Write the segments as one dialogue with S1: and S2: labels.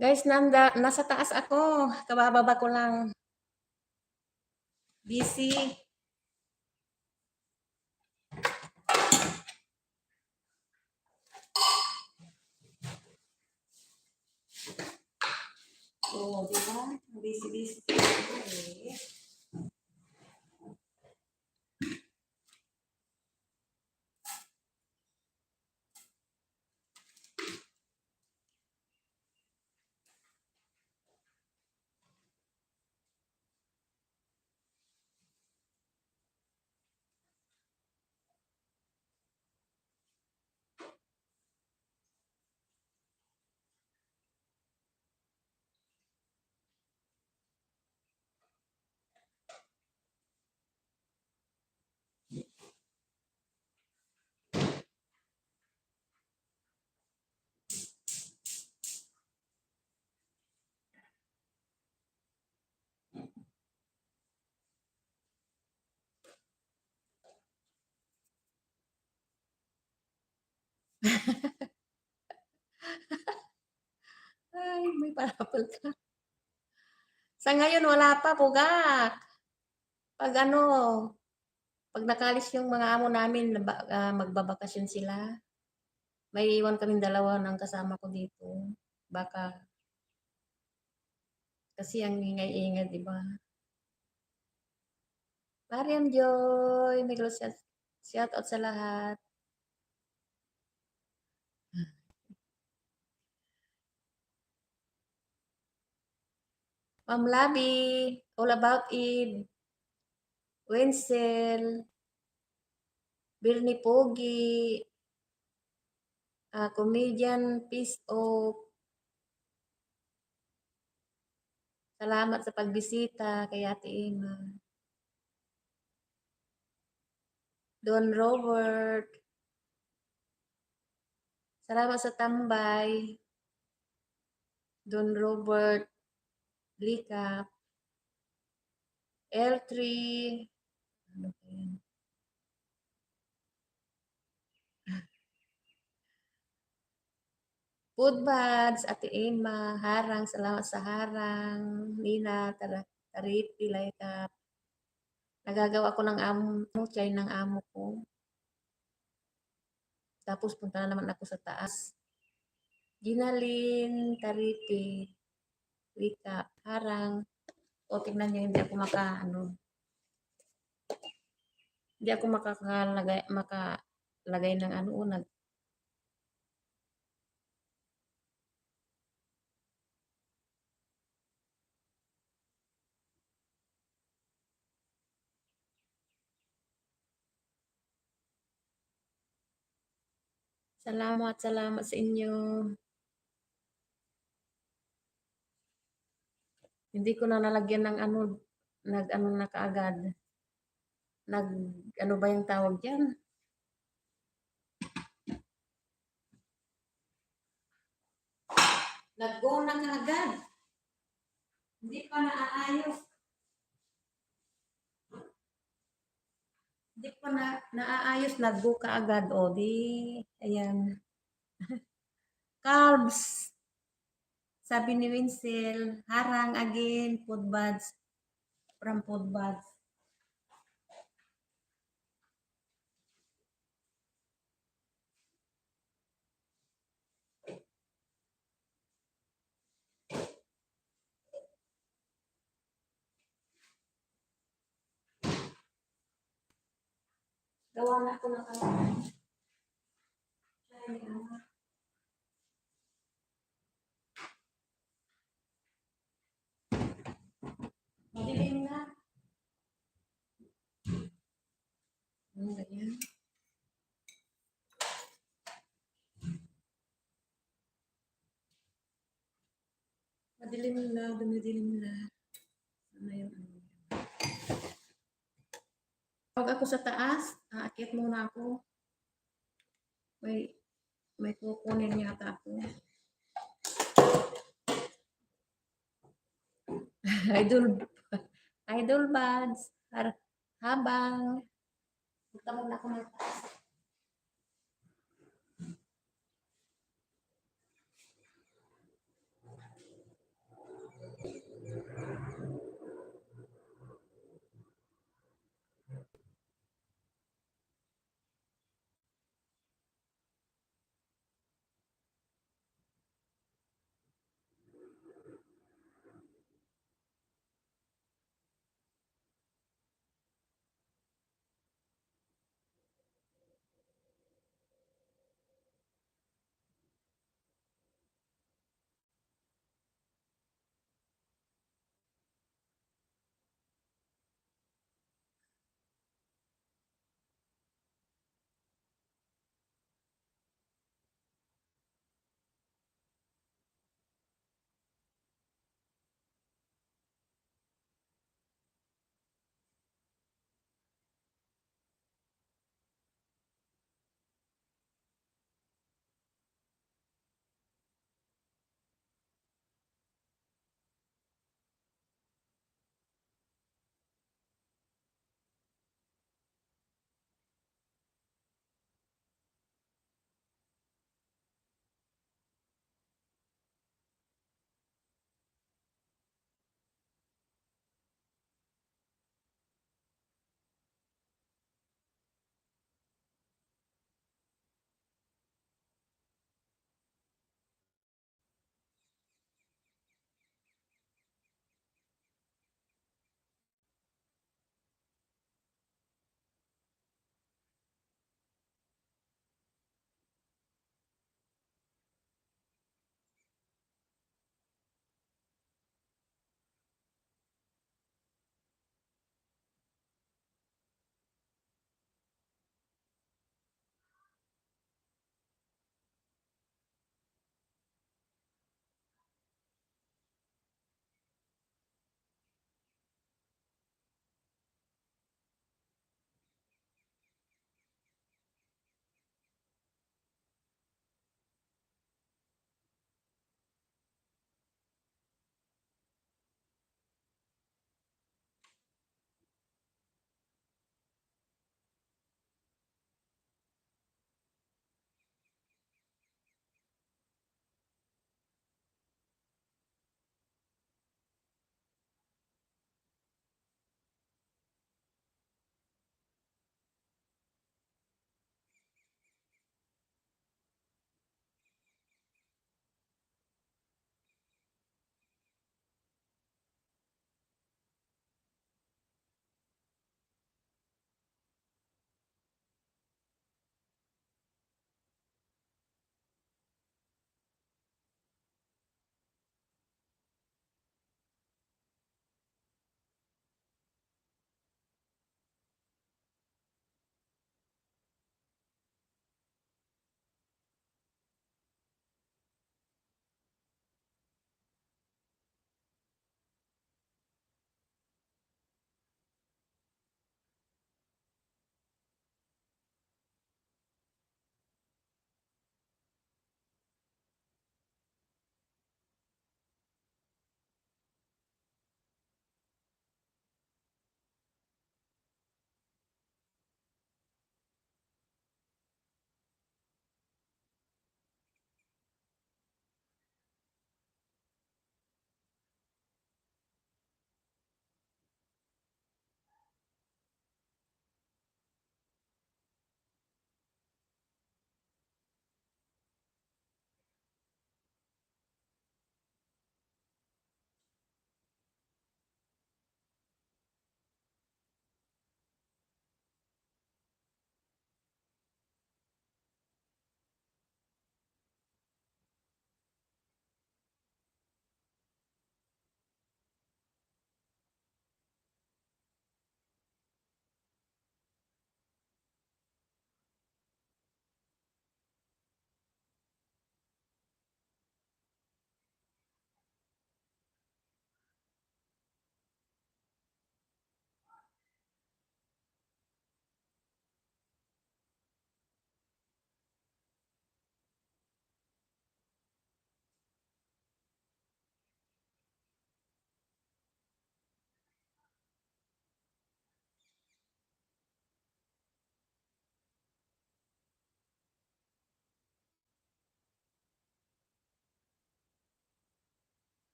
S1: Guys, nasa taas ako. Kabababa ko lang. Busy. Oh, di ba? Busy. Okay. Ay, may parapol ka. Sa ngayon, wala pa, pugak. Pag ano, pag nakalis yung mga amo namin, magbabakasyon sila. May iwan kaming dalawa ng kasama ko dito. Baka, kasi ang ingay-ingay, di ba? Mariam Joy, may shout out sa lahat. Ma'am Labi, all about it. Wenzel, Birnie Pogi, comedian Peace Oak. Salamat sa pagbisita kay Ate Ima. Don Robert. Salamat sa tambay. Don Robert. Lika. L3. Ano ba yan? Food Buds, Ate Emma, Harang, salamat sa Harang, Nina, Taripi, Laikap. Nagagawa ko ng chay ng amo ko. Tapos punta na naman ako sa taas. Ginalin, Taripi, Likap, Harang. O tingnan niyo, hindi ako makalagay ng ano, Salamat sa inyo. Hindi ko na nalagyan ng nag-ano na kaagad. Ano ba yung tawag diyan? Nag-go na kaagad. Hindi pa naaayos. Hindi pa naaayos, nag-go kaagad. O, di, ayan. Carbs. Sabi ni Winsel, harang again, food buds. From food buds. Gawa na ako ng madilim na. Ganyan. Dumidilim na. Ano yun? Pag ako sa taas, aakyat muna ako. May kukunin yata ako. Idol buds. Habang. Punta muna ako ng taas.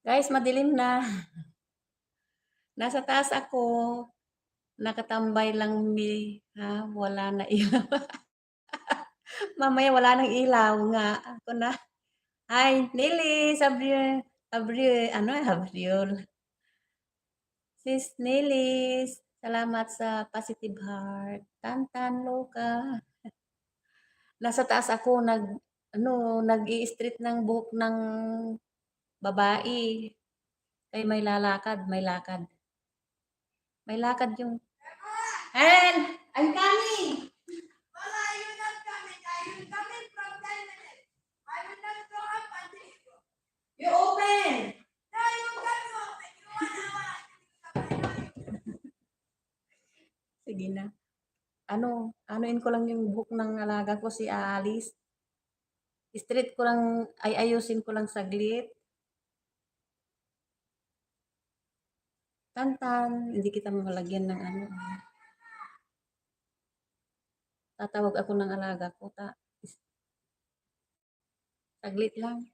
S1: Guys, madilim na. Nasa taas ako, nakatambay lang wala na ilaw. Mamaya wala ng ilaw nga, ako na. Hi, Nilis, Abriel. Sis Nilis, salamat sa positive heart. Tantan, Loka. Nasa taas ako nag-i-straight ng buhok ng babae. Kaya may lakad. May lakad yung Hen! I'm coming! Mama, you're not coming. I will come in from 10 minutes. I will not go up until you go. You open! No, you can't open. You wanna Sige na. Anuin ko lang yung buhok ng alaga ko si Alice. Straight ko lang, ayusin ko lang saglit. Tantan, hindi kita malagyan ng ano. Tatawag ako ng alaga ko. Saglit lang.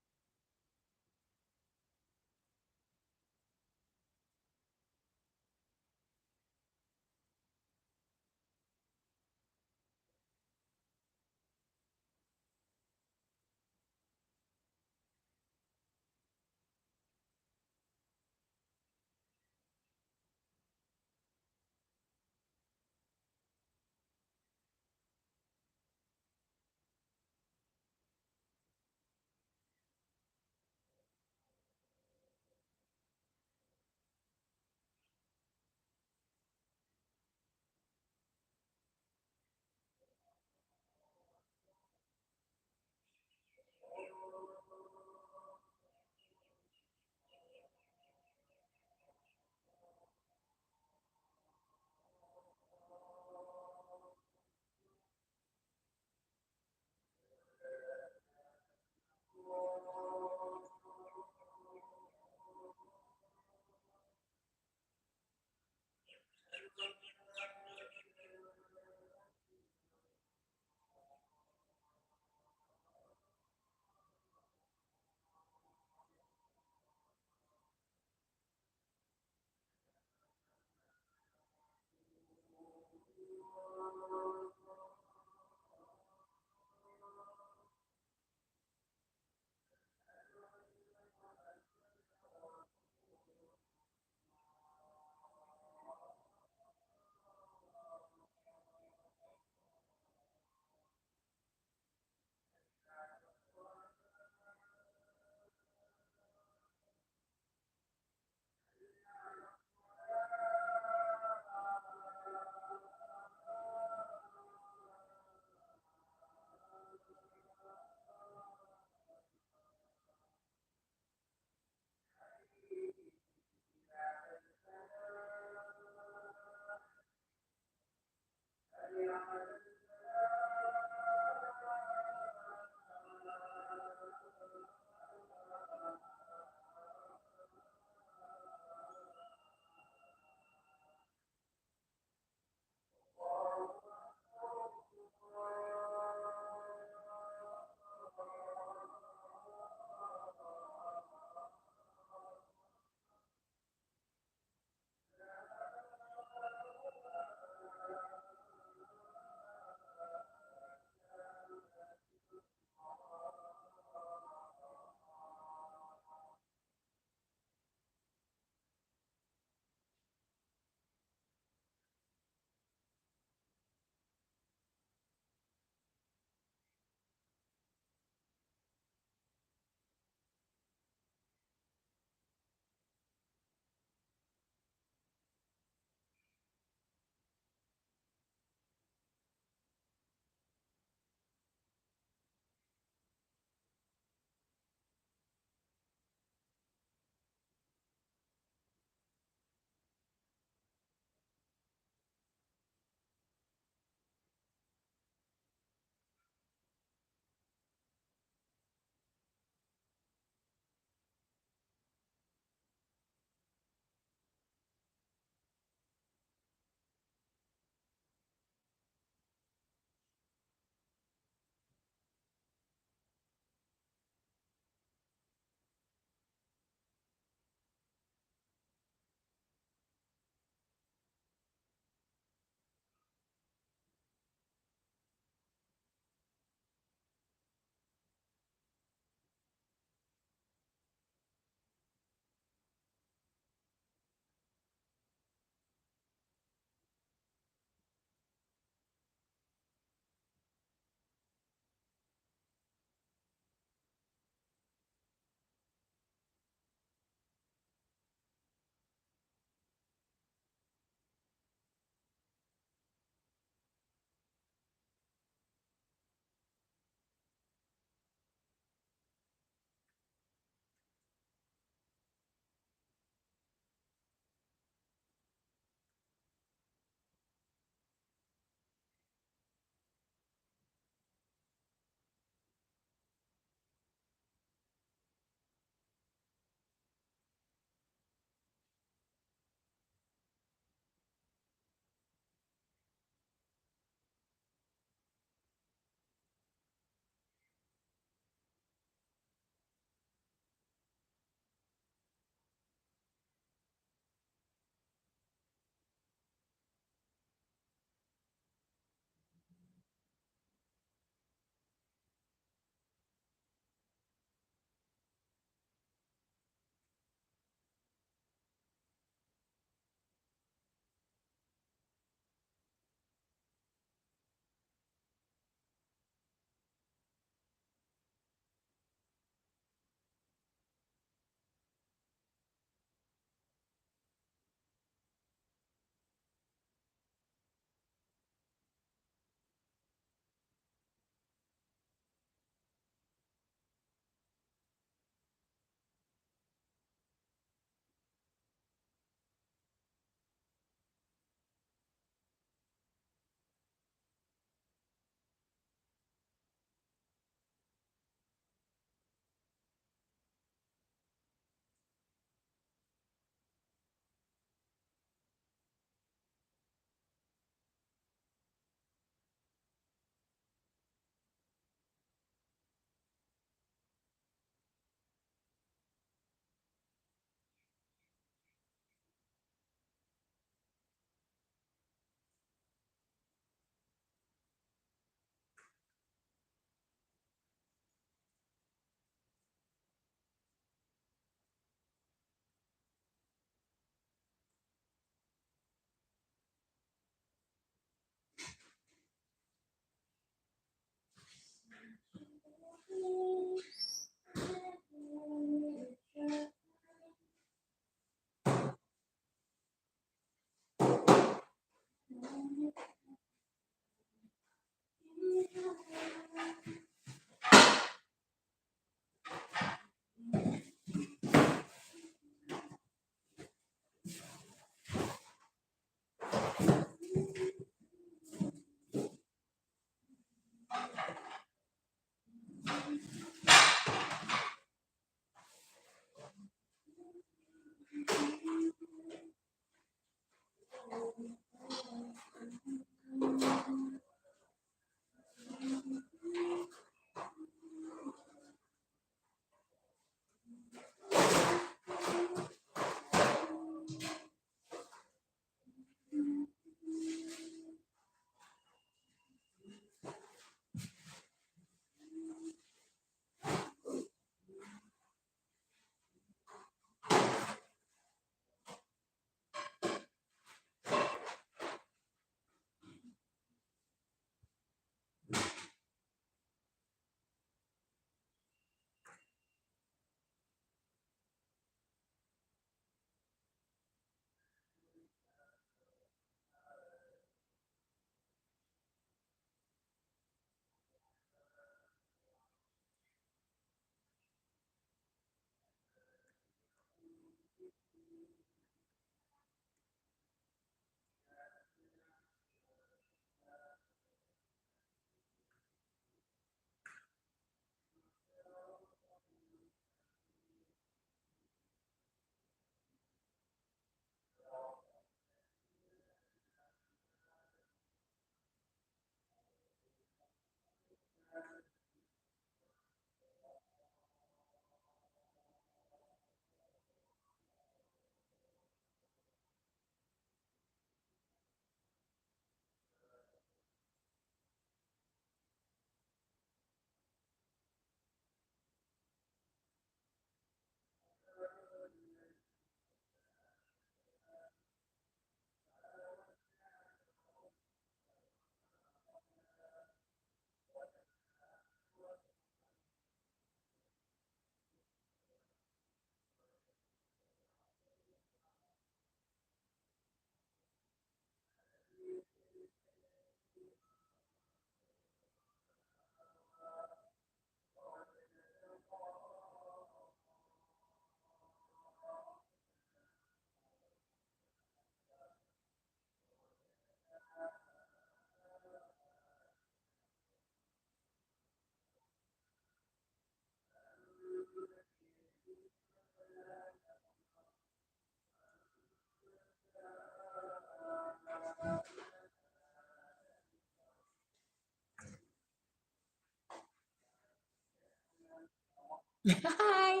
S1: Hi!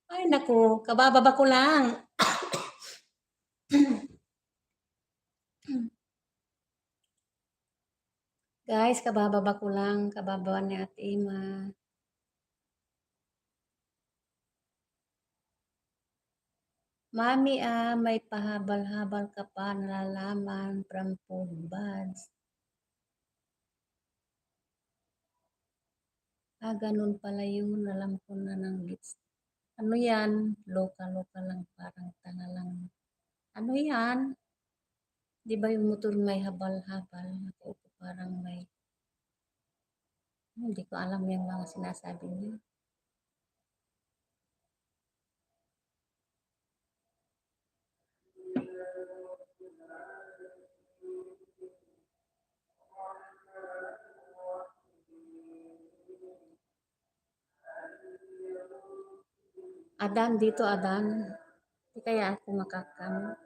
S1: Ay naku, kabababa ko lang. Guys, kabababa ko lang, kabababa ni Ate Ima. Mami, may pahabal-habal ka pa nalalaman from food buds. Ganun pala yun. Alam ko na ng gits. Ano yan? Loka-loka lang, parang tanga lang. Ano yan? Di ba yung motor may habal-habal? Ako parang may... Hindi ko alam yung mga sinasabi niya. Adan dito, Adan. Di kaya ako makakam.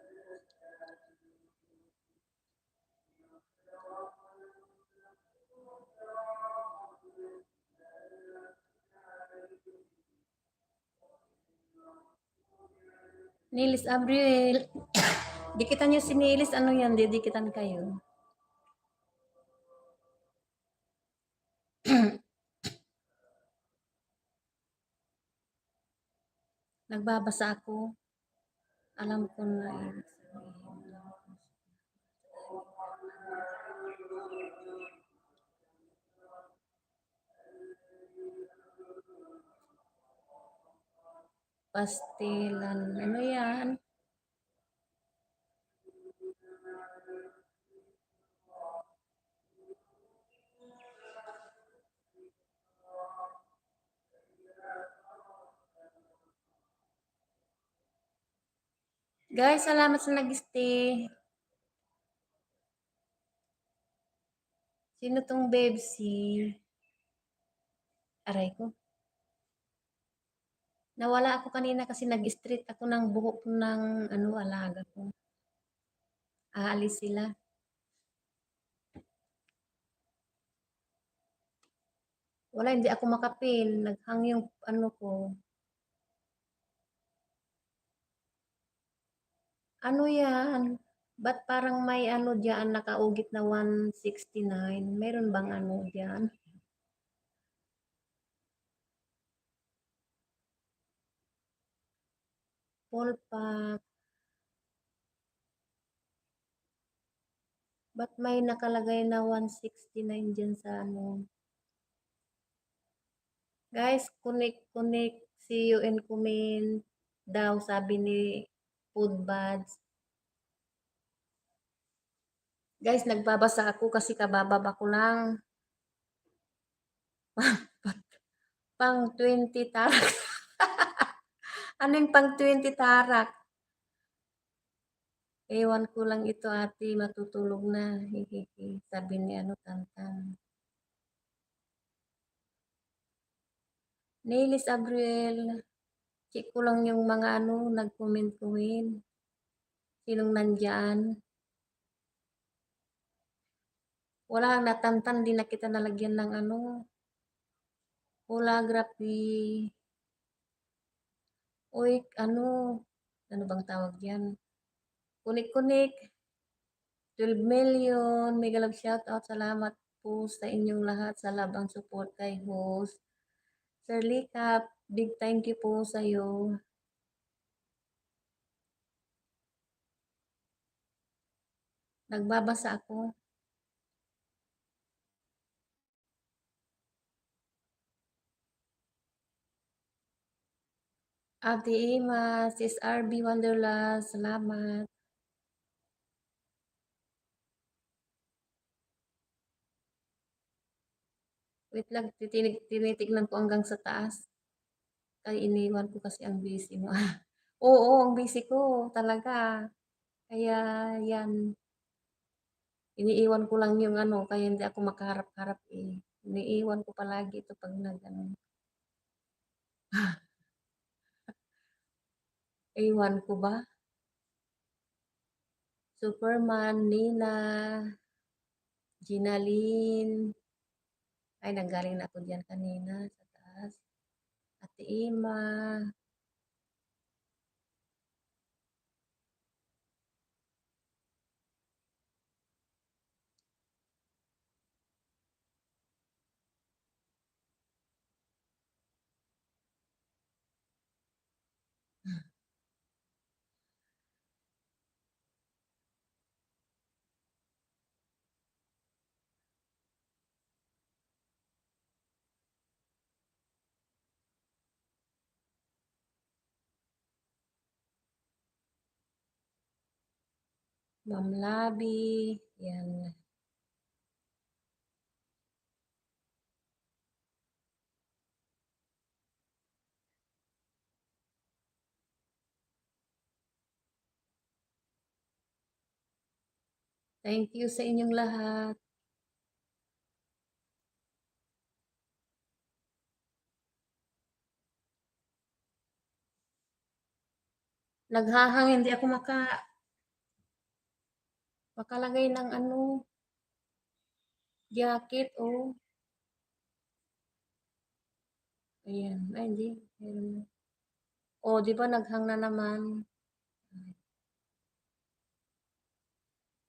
S1: Nilis Abril. Dikitan niyo si Nilis. Ano yan? Didikitan kayo. Nagbabasa ako. Alam ko na ibig sabihin. Pastilan. Ano yan? Guys, salamat sa nag-stay. Sino 'tong Bebsi? Aray ko. Nawala ako kanina kasi nag-straight ako ng buhok ng ano, alaga ko. Aalis sila. Wala, hindi ako makapin. Naghang yung ano ko. Ano yan? Ba't parang may ano diyan, nakaugit na 169? Meron bang ano diyan? Full pack. Ba't may nakalagay na 169 diyan sa ano? Guys, connect, see you and comment daw sabi ni Food Buds. Guys, nagbabasa ako kasi kabababa ko lang. Pang 20 tarak. Ano yung pang 20 tarak? Ewan ko lang ito ate, matutulog na. Hihihi. Sabi ni ano, Tantan. Nelis Abriel. Check ko lang yung mga ano, nag-comment-comment. Sinong nandyan. Wala, natantan, di na kita nalagyan ng ano, holography. Uy, ano bang tawag yan? Kunik-kunik. 12 million. Mega love shoutout. Salamat po sa inyong lahat sa labang support kay host. Sir Likap, big thank you po sa iyo. Nagbabasa ako. Ate Ima, Sis RB Wonderlust, salamat. Wait lang, tinitignan ko hanggang sa taas. Kaya iniwan ko kasi ang busy mo. Oo, ang busy ko talaga. Kaya yan, iniiwan ko lang yung ano, kaya hindi ako makaharap-harap eh. Iniiwan ko palagi ito pag nag-ano. Iwan ko ba? Superman, Nina, Ginaline. Ay, nanggaling na ako diyan kanina sa taas. Ate Ima. Ma'am Labi. Yan. Thank you sa inyong lahat. Naghahang, hindi ako makalagay ng ano, jacket, oh. Ayan. Ay, hindi. Ayan. Oh, di ba naghang na naman?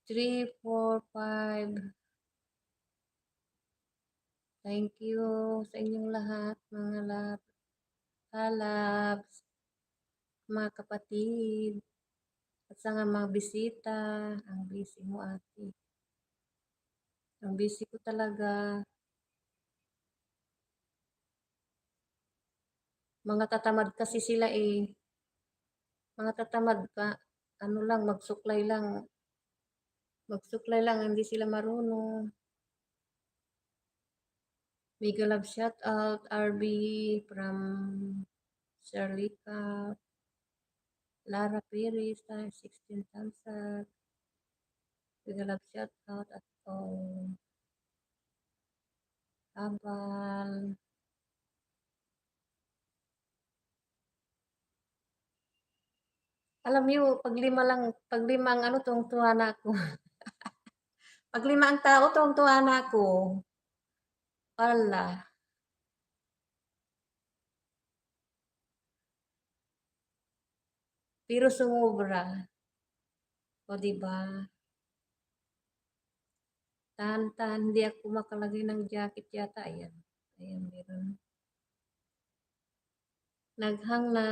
S1: 3, 4, 5. Thank you sa inyong lahat, mga kalabs, mga kapatid, at sa mga bisita. Ang busy mo, ate. Ang busy ko talaga. Mga tatamad kasi sila eh. Mga tatamad ka. Ano lang, magsuklay lang. Magsuklay lang, hindi sila marunong. Mega love shout out, RB from Sharlika. Lara Perez, 16 Tamsak. Big love shout out at all. Abal. Alam niyo, pag lima ang ano, tuwang-tuwa na ako. Pag lima ang tao, tuwang-tuwa na ako. Hala. Pero sumobra. O, di ba? Tahan-tahan, hindi ako makalagay ng jacket yata. Ayan. Ayan, meron. Naghang na.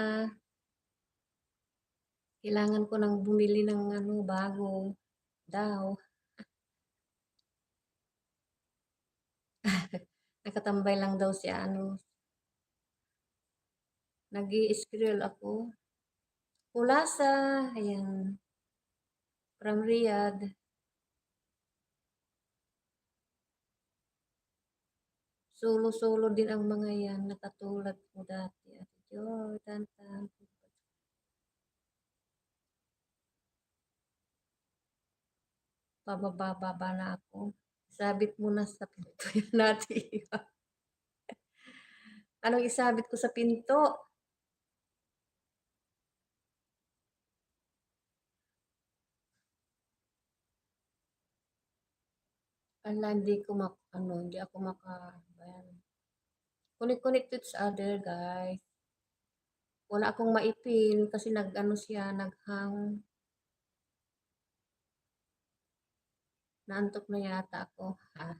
S1: Kailangan ko nang bumili ng ano, bago daw. Nakatambay lang daw si ano. Nag-i-scroll ako. Pulasa. Ayan. From Riyadh. Solo-solo din ang mga yan, nakatulad ko dati. Ate Joy, Tantan. Pababa-baba na ako. Sabit mo na sa pinto yan natin. Anong isabit ko sa pinto? Ala, hindi ako ayan. Connect to each other, guys. Wala akong maipin kasi nag-ano siya, naghang. Naantok na yata ako. Ha?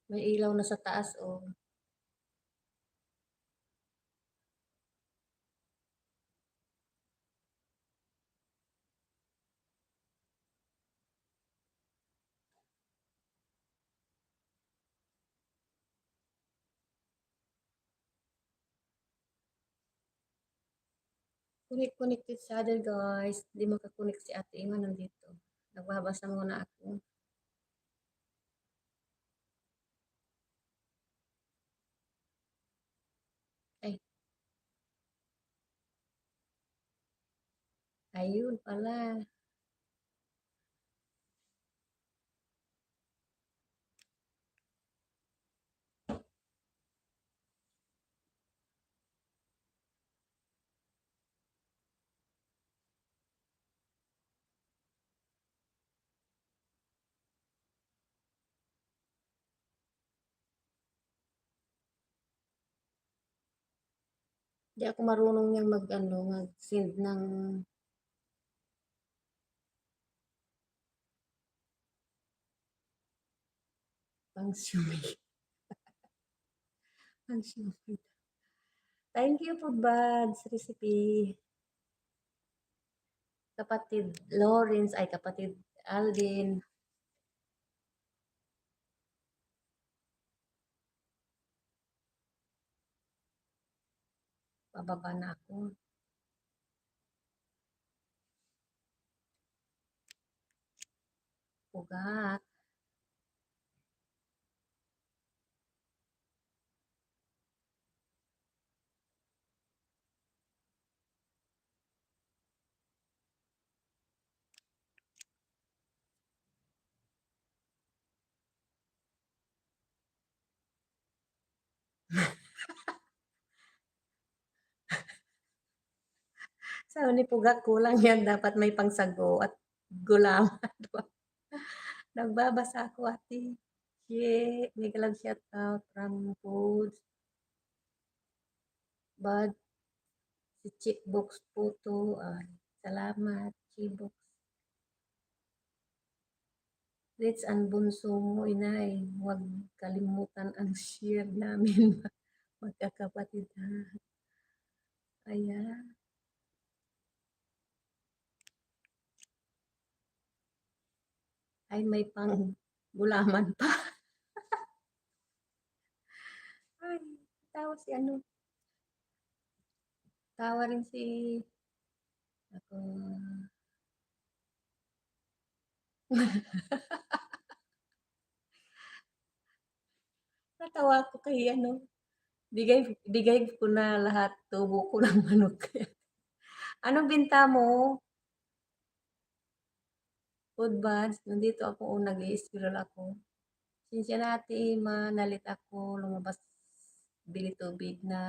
S1: May ilaw na sa taas, oh. Connect to each other, guys. Hindi makakonect si Ate Ima nandito. Nagbabasa muna ako. Ay, ayun pala. Di ako marunong yang mag-ano, mag-send ng pang-sumi. Pang-sumi. Thank you po, Buds Recipe. Kapatid Lawrence, ay kapatid Alvin. Pababa na ako. Ugat. Sabi ni Pugat, kulang yan. Dapat may pangsago at gulaman. Nagbabasa ako, ate. Yeah, may galang shout out from Foods. Bud, si Chickbox Photo. Ay, salamat, Chickbox. Rich ang bunso mo, inay. Huwag kalimutan ang share namin. Magkakapatid, ha. Ayan. Ay, may pang gulaman pa. Ay, tawa si ano. Tawa rin si ako. Natawa ako kay ano, bigay bigay ko na lahat tubo ko ng manok. Anong binta mo? Food buds, nandito ako, nag-i-scroll ako. Pasensya na Ate Ima, na-late ako lumabas, bili tubig na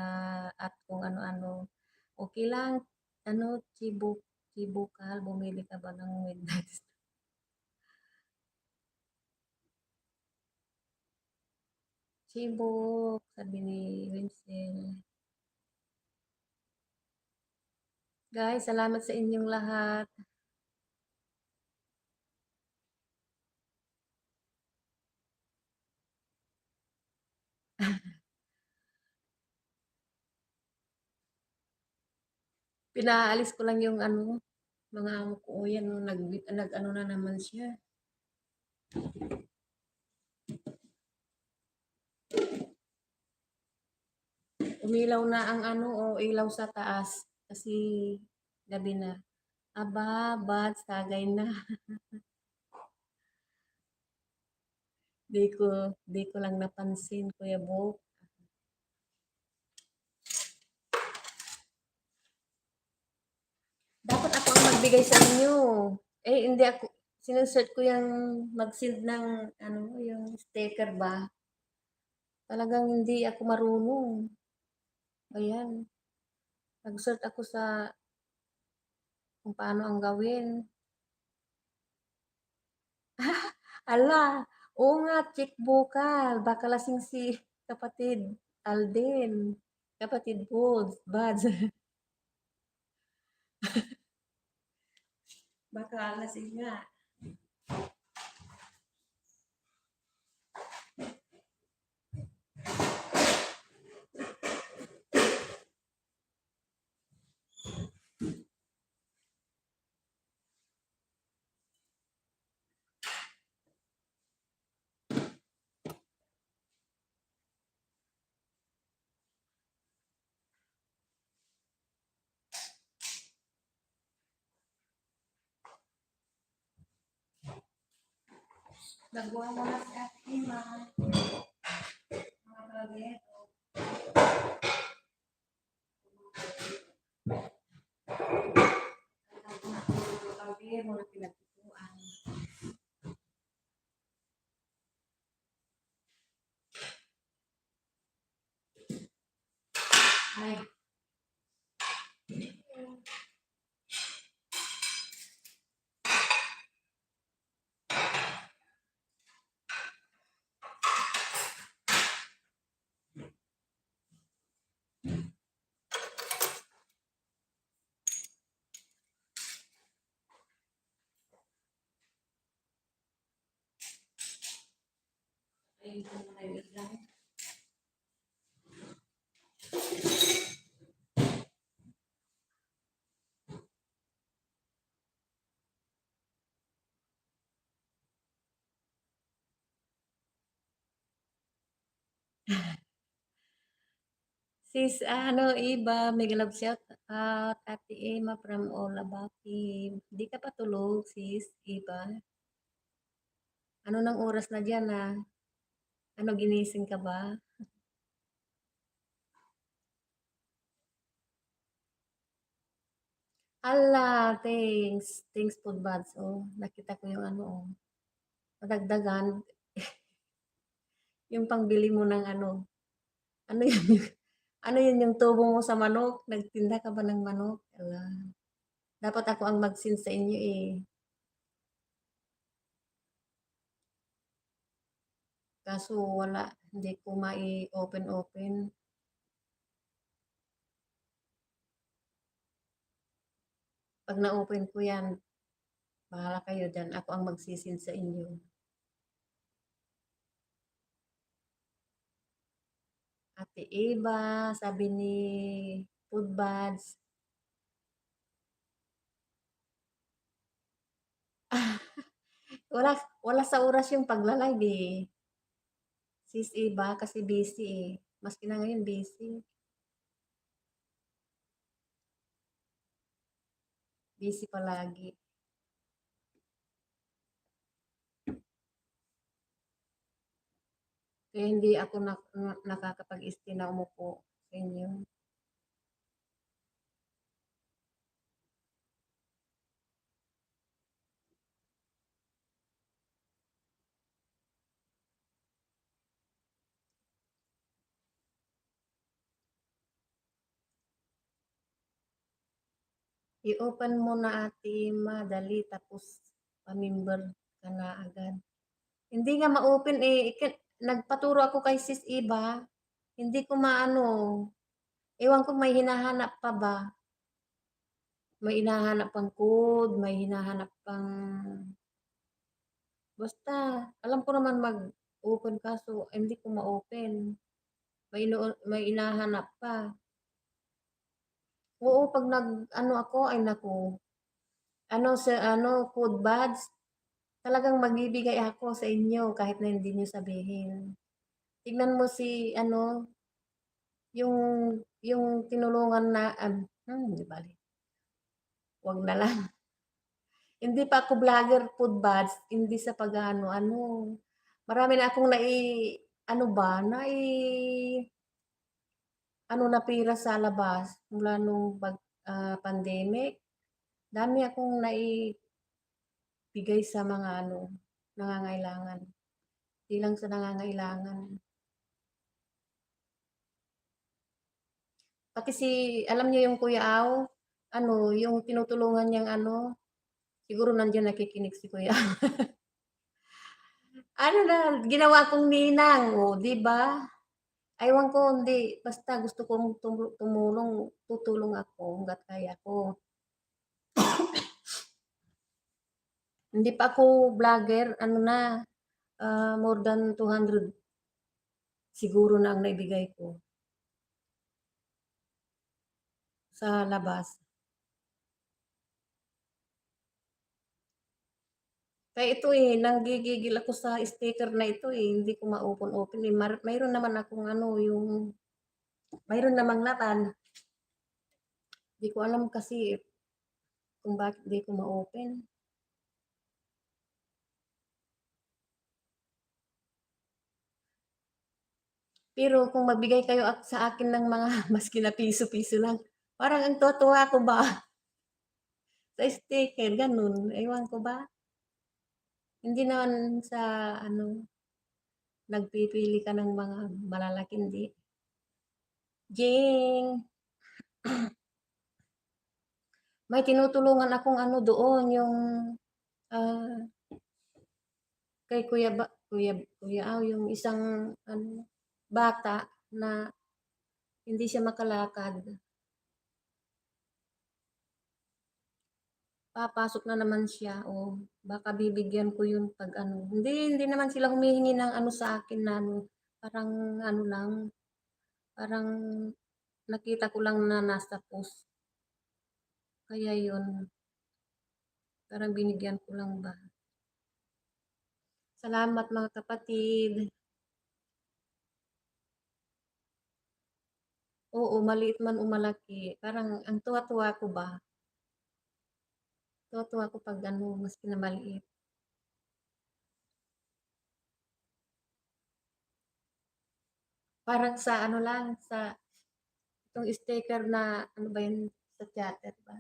S1: at kung ano-ano. Okey lang, ano, Chibukal, bumili ka ba ng midnight Chibok, sabi ni Winsel. Guys, salamat sa inyong lahat. Pinaalis ko lang yung ano, mga amo ko. O yan, oh, nag-ano na naman siya. Umilaw na ang ano, o ilaw sa taas. Kasi gabi na. Aba, bad, tagay na. Di ko lang napansin, Kuya Bok. Dapat ako ang magbigay sa inyo. Eh, hindi ako, sinusearch ko yung mag-send ng, ano, yung sticker ba? Talagang hindi ako marunong. Ayan, nag-search ako sa kung paano ang gawin. Ala, oo nga, check bukal. Baka lasing si kapatid Alden. Kapatid Buds. Baka lasing nga. Nagawa mo na si Ate Ima. Mga kalagero. Mga kalagero na pinagtutuan. Ay, ay, ito na kayo lang. Sis, ano, Iba, mega love shout out, Ate Emma from Olabaki. Di ka pa tulog, sis, Iba. Ano ng oras na dyan, ah? Ano, ginising ka ba? Ala, thanks. Thanks, food buds. Oh, nakita ko yung ano, oh. Padagdagan, yung pangbili mo ng ano. Ano yun? Ano yun yung tubo mo sa manok? Nagtinda ka ba ng manok? Ala. Dapat ako ang mag-send sa inyo eh. Kaso wala, hindi ko mai-open-open. Pag na-open ko yan, bahala kayo dyan. Ako ang magsisin sa inyo. Ate Eva, sabi ni Food Buds. Wala, wala sa oras yung pagla-live eh. Sis Eva, kasi busy eh. Maski na ngayon busy. Busy palagi. Kaya hindi ako nakakapag-stay na umupo sa inyo. I-open mo na ate, madali tapos pa-member ka na agad. Hindi nga ma-open eh, nagpaturo ako kay Sis Iba, hindi ko maano, ewan ko may hinahanap pa ba? May hinahanap pang code, may hinahanap pang basta alam ko naman mag-open kaso hindi ko ma-open. May hinahanap pa. Oo, 'pag nag-ano ako, ay naku, ano sa ano, food buds, talagang magbibigay ako sa inyo kahit na hindi niyo sabihin. Tignan mo si ano, yung tinulungan na di bale, 'wag na lang. Hindi pa ako vlogger food buds, hindi sa pag-aano-ano. Marami na akong ano ba, ano na pira sa labas mula nung pandemic. Dami akong naibigay sa mga ano, nangangailangan. Di lang sa nangangailangan. Pati alam niyo yung Kuya Aw, ano, yung tinutulungan niyang ano, siguro nandiyan nakikinig si Kuya. Ano na, ginawa kong ninang, oh, 'di ba? Ewan ko, hindi, basta gusto kong tumulong, tutulong ako hangga't kaya ko. Hindi pa ako vlogger, ano na, more than 200 siguro na ang naibigay ko sa labas. Kaya ito eh, nanggigigil ako sa sticker na ito eh, hindi ko ma-open-open eh. Mayroon naman akong ano, mayroon namang laman. Hindi ko alam kasi kung bakit hindi ko ma-open. Pero kung magbigay kayo sa akin ng mga maski na piso-piso lang, parang ang tuwa-tuwa ko ba sa sticker, ganun. Ewan ko ba? Hindi naman sa ano, nagpipili ka ng mga malalaki, hindi. Jing! May tinutulungan akong ano doon, yung ah, kay Kuya Aw, yung isang ano, bata na hindi siya makalakad. Papasok na naman siya, o baka bibigyan ko yun pag ano. Hindi naman sila humihingi ng ano sa akin na ano, parang ano lang, parang nakita ko lang na nasa post. Kaya yun, parang binigyan ko lang ba. Salamat mga kapatid. Oo, maliit man o malaki. Parang ang tuwa-tuwa ko ba. Tuwa-tuwa ko pag ano, maski na maliit. Parang sa ano lang, sa itong sticker na, ano ba yun, sa chatter ba?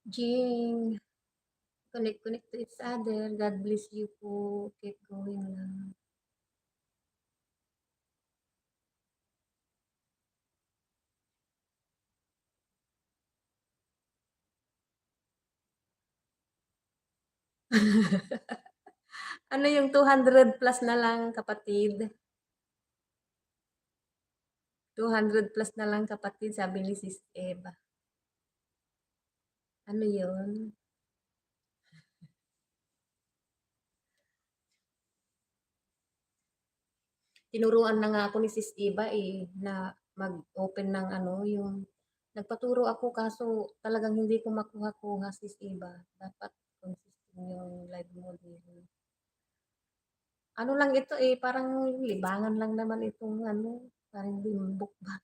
S1: Jing, connect to each other. God bless you po. Keep going lang. Ano yung 200 plus na lang, kapatid? 200 plus na lang, kapatid, sabi ni Sis Eva. Ano yun? Tinuruan na nga ako ni Sis Eva eh, na mag-open ng ano, yung nagpaturo ako kaso talagang hindi ko makuha-kuha, Sis Eva. Dapat consistent yung live model. Ano lang ito eh, parang libangan lang naman itong ano, parang bimbok ba.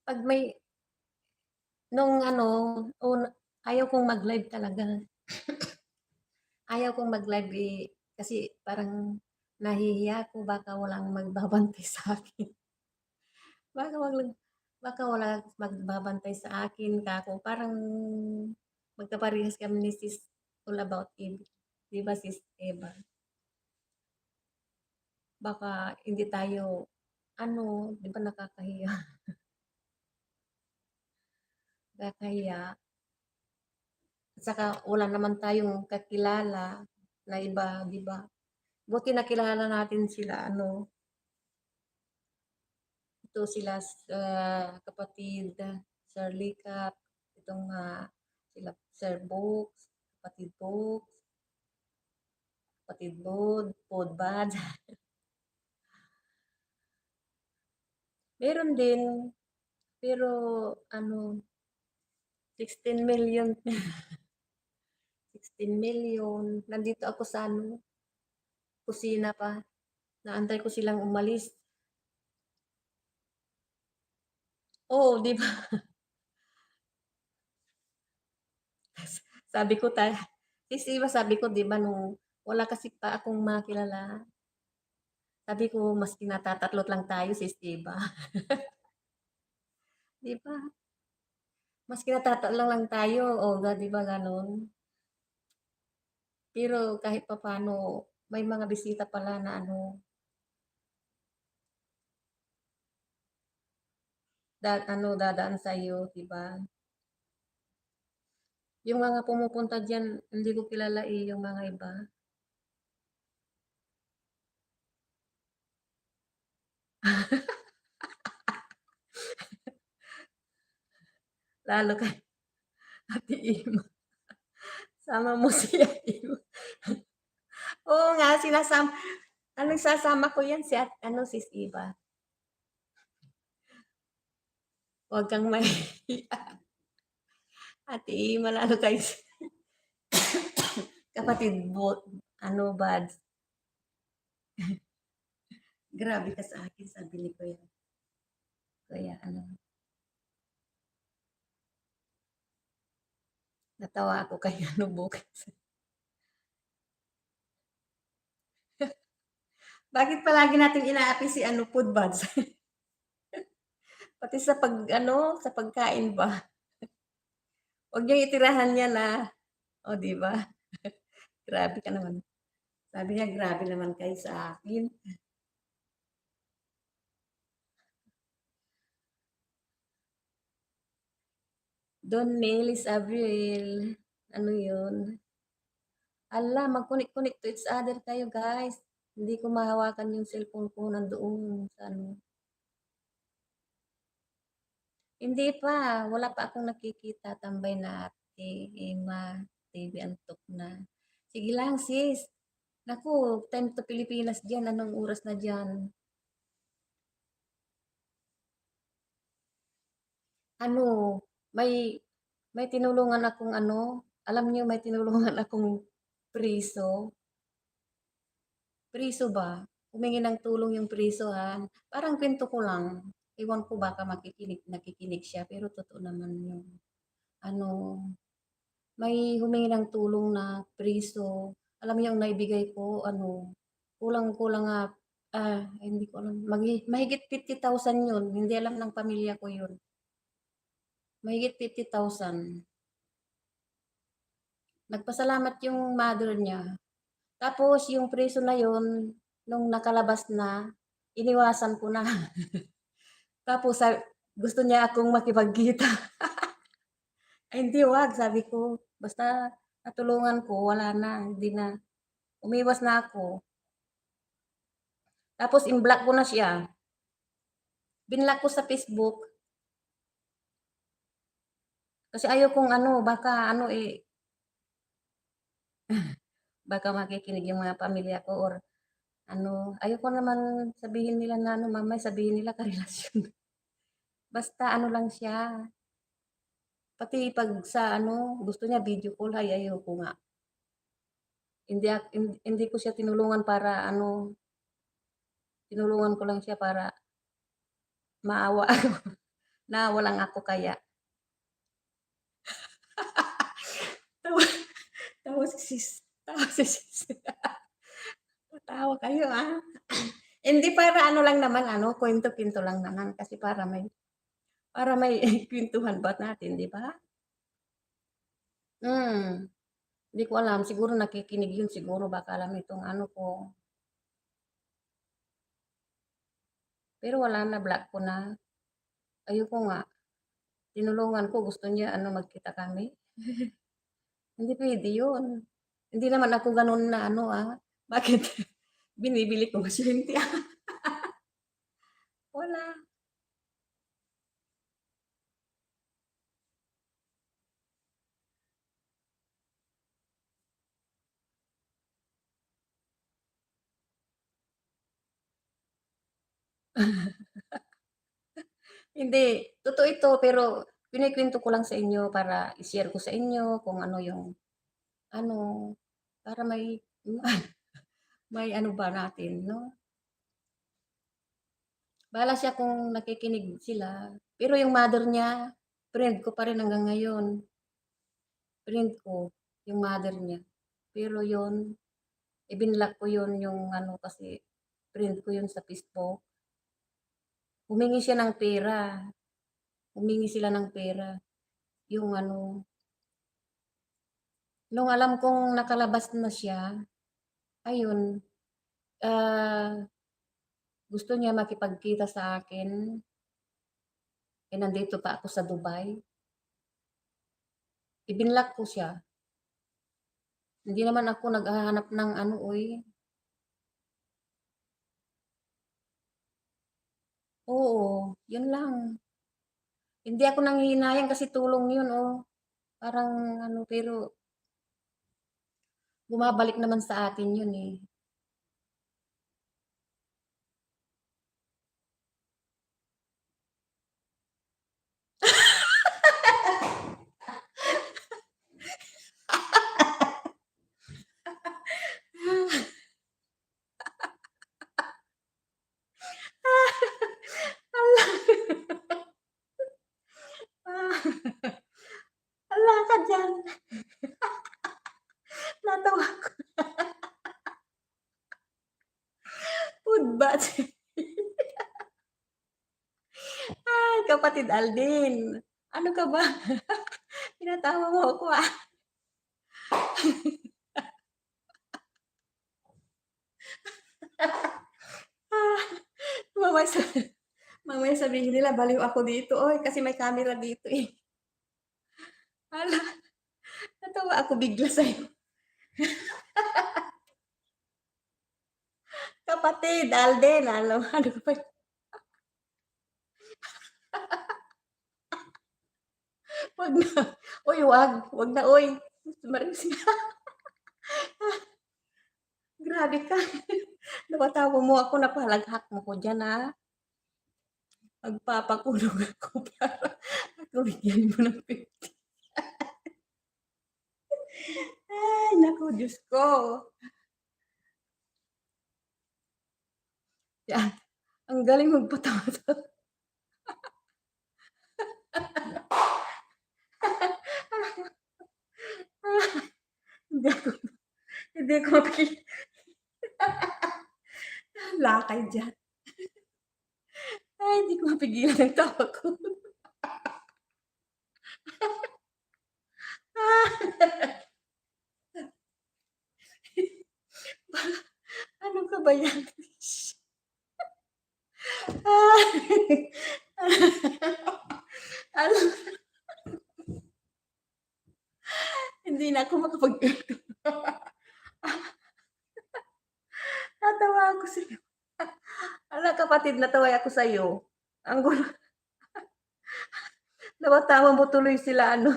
S1: 'Pag may nung ano, ayaw kong mag-live talaga. Ayaw kong mag-live, kasi parang nahihiya ako baka walang magbabantay sa'kin. Baka walang baka wala magbabantay sa akin, kako parang magkaparehas kami ni Sis All About Eve, 'di ba Sis Eva? Baka hindi tayo ano, 'di ba nakakahiya, nakakahiya at saka wala naman tayong kakilala na iba, 'di ba? Buti nakilala natin sila ano, ito sila kapatid Sir Likap, itong, sila Sir Books, kapatid Books, kapatid Budbad. Meron din, pero ano, 16,000,000, 16,000,000. Nandito ako sa ano, kusina pa, naantay ko silang umalis. Oo, 'di ba? Sabi ko Sis Eva, sabi ko 'di ba nung wala kasi pa akong makilala, sabi ko maski natatatlot lang tayo Sis Eva, 'di ba? Maski natatatlo lang tayo, o 'di ba gano'n? Pero kahit papaano may mga bisita pala na ano, dadaan sa'yo, 'di ba? Yung mga pumupunta diyan hindi ko kilala, yung mga iba. Lalo kay Ate Ima, sama mo si Ate Ima. Oo nga, isasama ko 'yan si Sis Eva. Huwag kang mahihiya, Ate Ima, lalo kay kapatid Bads. Grabe ka sa akin, sabi ni Kuya natawa ako kay bukas. Bakit palagi nating inaapi si Pudbads? Pati sa pagkain ba? Huwag niyong itirahan yan, oh, 'di ba? Grabe ka naman. Sabi niya, grabe naman kayo sa akin. Don Melis Abril, ano yun? Ala, mag-connect to each other tayo, guys. Hindi ko mahawakan yung cellphone ko nandoon sa ano. Hindi pa, wala pa akong nakikita. Tambay na Ate Emma, TV antok na. Sige lang, sis. Naku, time to Pilipinas diyan. Anong oras na diyan? Ano, may may tinulungan akong ano, alam niyo may tinulungan akong priso. Priso ba? Humingi ng tulong yung priso, ha. Parang kuwento ko lang. Ewan ko baka nakikinig siya pero totoo naman yung ano, may humingi ng tulong na priso. Alam niyo ang naibigay ko ano, kulang-kulang nga, hindi ko alam, mahigit 50,000 yun, hindi alam ng pamilya ko yun. Mahigit 50,000. Nagpasalamat yung mother niya. Tapos yung preso na yun, nung nakalabas na, iniwasan ko na. Tapos gusto niya akong makipagkita. Ay hindi, wag, sabi ko. Basta natulungan ko, wala na, hindi na. Umiwas na ako. Tapos in-block ko na siya. Binlock ko sa Facebook. Kasi ayaw kong ano, baka makikinig yung mga pamilya ko or ano, ayoko naman sabihin nila na ano, mamaya sabihin nila karelasyon. Basta ano lang siya, pati 'pag sa ano, gusto niya video call, ay ayoko nga. Hindi ko siya tinulungan para ano, tinulungan ko lang siya para maawa ako. Nawa lang ako kaya. Tawa tawa si tawa si Tawa kayo, ah. Hindi, para ano lang naman ano, kuwento-kuwento lang naman kasi para may kuwentuhan ba natin, 'di ba? Hmm, hindi ko alam, siguro nakikinig yun siguro, baka alam nitong ano ko, pero wala na, block ko na. Ayoko nga, tinulungan ko, gusto niya ano magkita kami. Hindi puwede yun. Hindi naman ako gano'n na ano, bakit binibili ko ba siya, hindi, wala. Hindi, totoo ito, pero kinukuwento ko lang sa inyo para i-share ko sa inyo kung ano yung ano, para may ano ba natin 'no. Bahala siya kung nakikinig sila, pero yung mother niya, friend ko pa rin hanggang ngayon, friend ko yung mother niya. Pero yun, ibinlock ko yun yung ano kasi friend ko yun sa Facebook. Humingi siya ng pera, humingi sila ng pera, yung ano, nung alam kong nakalabas na siya, ayun, ah, gusto niya makipagkita sa akin, eh, nandito pa ako sa Dubai, ibinlock ko siya. Hindi naman ako naghahanap ng ano, uy, oo, yun lang. Hindi ako nanghihinayang kasi tulong yun, oh, parang ano, pero bumabalik naman sa atin yun, eh. Hala. Hala ka diyan, natawa ako. Food bath. Ay, kapatid Alden, ano ka ba? Tinatawa mo ako, ah. Ah, mamaya mamaya sabihin nila baliw ako dito, uy, kasi may camera dito, eh. Hala, natawa ako bigla sa'yo. Kapatid Alden, ano ano ka ba, 'wag na. Uy, 'wag na, uy. Maris grabe ka. Napatawa mo ako, napalaghak mo ko diyan, Magpapakulong ako para ako bigyan mo ng 50. Ay, naku, Diyos ko. Yan, ang galing magpatawa. Hindi ako hindi ako lakay diyan. Ay, hindi ko mapigilan ang tawa ko. Ano ka ba 'yan? Ano, hindi na ako makapagkwento. Natawa ako sa'yo. Hala, kapatid, natawa ako sa'yo. Ang gulo, napatawa mo tuloy sila ano,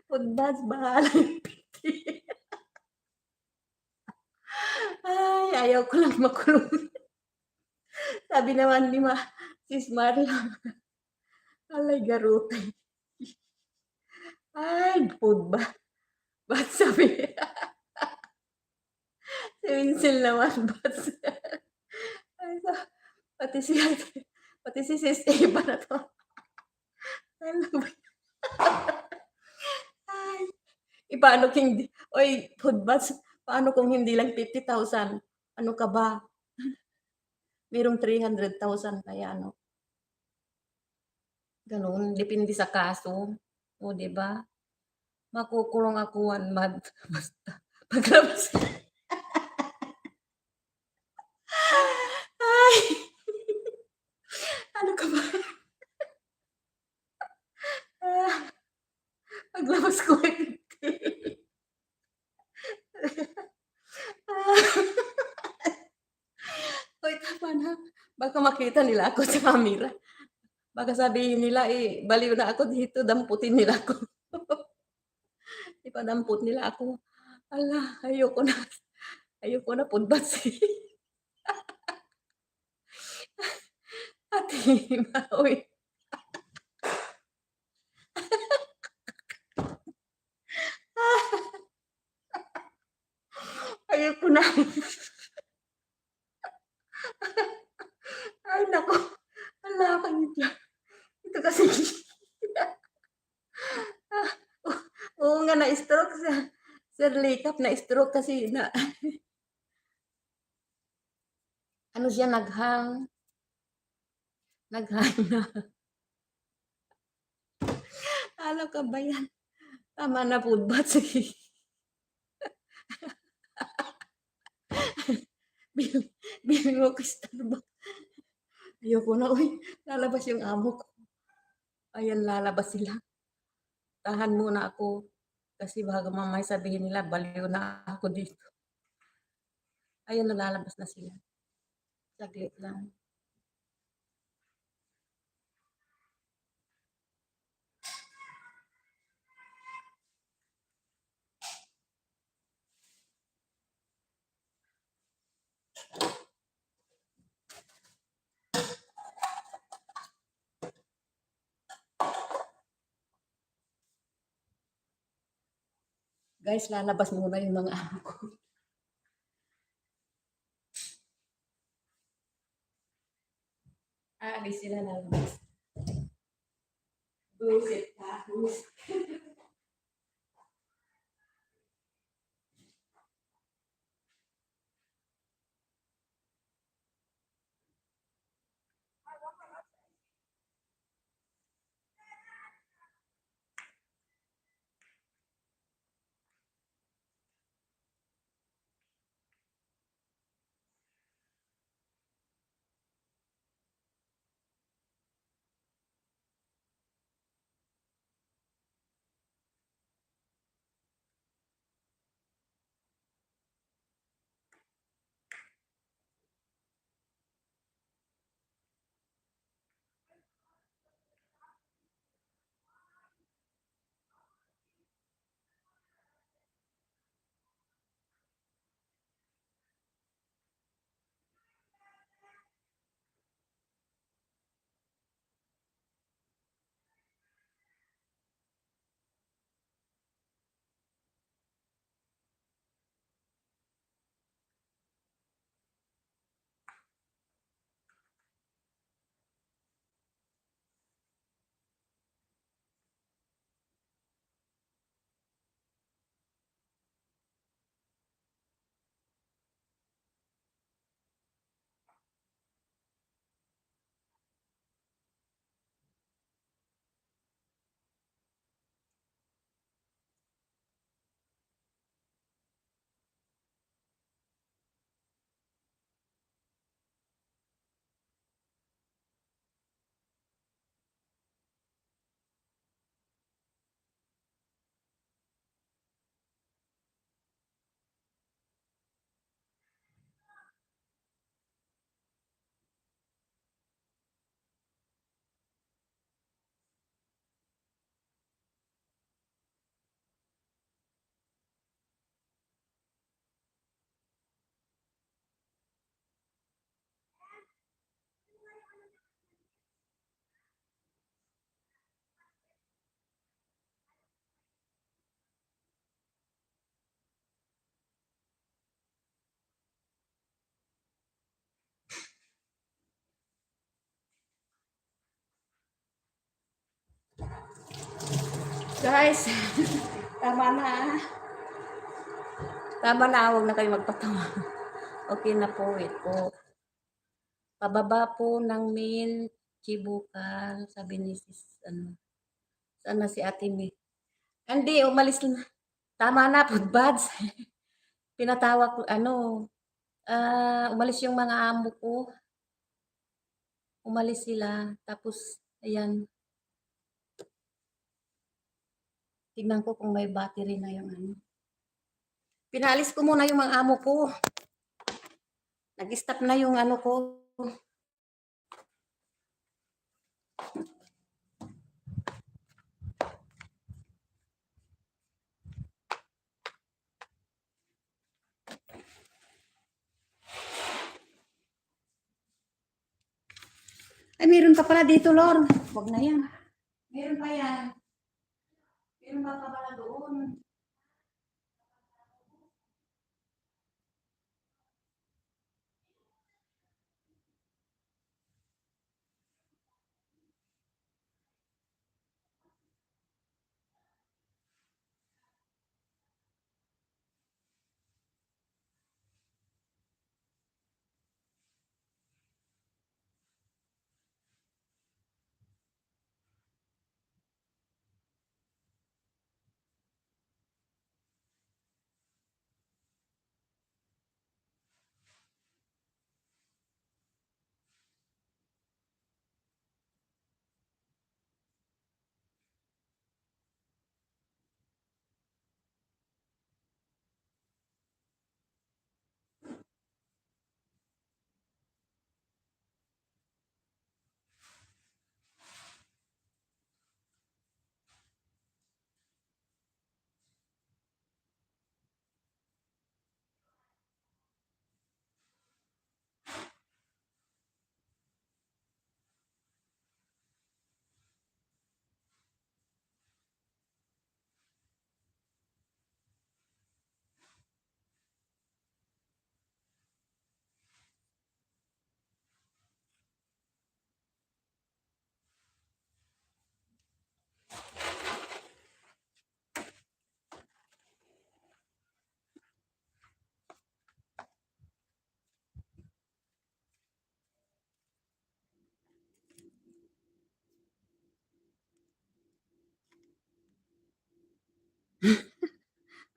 S1: Foodbuds, bahala yung PT. Ay, ayaw ko lang makulong. Sabi naman ni Sis Marla, "Alay garutay." Ay, ba't sabi si Winsel naman, ba't ay, pati si Sis Eva na 'to. Ano ba ay, paano kung hindi uy, food bags, paano kung hindi lang 50,000? Ano ka ba? Merong 300,000 kaya ano, gano'n. Depende sa kaso, oh, 'di ba? Makukulong ako 1 month basta paglabas ay, ano ka ba? Ah, paglabas ko ay 50. Ah. Hoy, tama na. Baka makita nila ako sa camera. Baka sabihin nila, eh, baliw na ako dito, damputin nila ako. Ipadampot nila ako. Hala, ayoko na. Ayoko na pudbats, eh. Ate, bawi. Ayoko na. Ay naku, hala, wait lang. Ito kasi ah, oo nga na-stroke sa Sir Likap na-stroke kasi na ano siya naghang na. Ano ka ba 'yan? Tama na pudbats, eh. Bili bili mo ako Starbucks. Ayoko na, uy, lalabas yung amo ko. Ayan, lalabas sila. Tahan muna ako kasi baka mamaya sabihin nila baliw na ako dito. Ayan na, lalabas na sila. Saglit lang. Guys, lalabas muna yung mga amo ko. Aalis sila, lalabas. Buwisit ka, buwisit. Guys, tama na. Tama na, huwag na kayo magpatawa. Okay na po, wait po. Pababa po ng main Chibukan, sabi ni sis, sana si Ate May. Hindi, umalis na. Tama na, food buds. Pinatawag ko, umalis yung mga amo ko. Umalis sila. Tapos, ayan. Tignan ko kung may battery na yung ano. Pinalis ko muna yung mga amo ko. Nag-stop na yung ano ko. Ay, meron pa pala dito, Lord. Huwag na yan. Meron pa yan. Meron pa pala doon.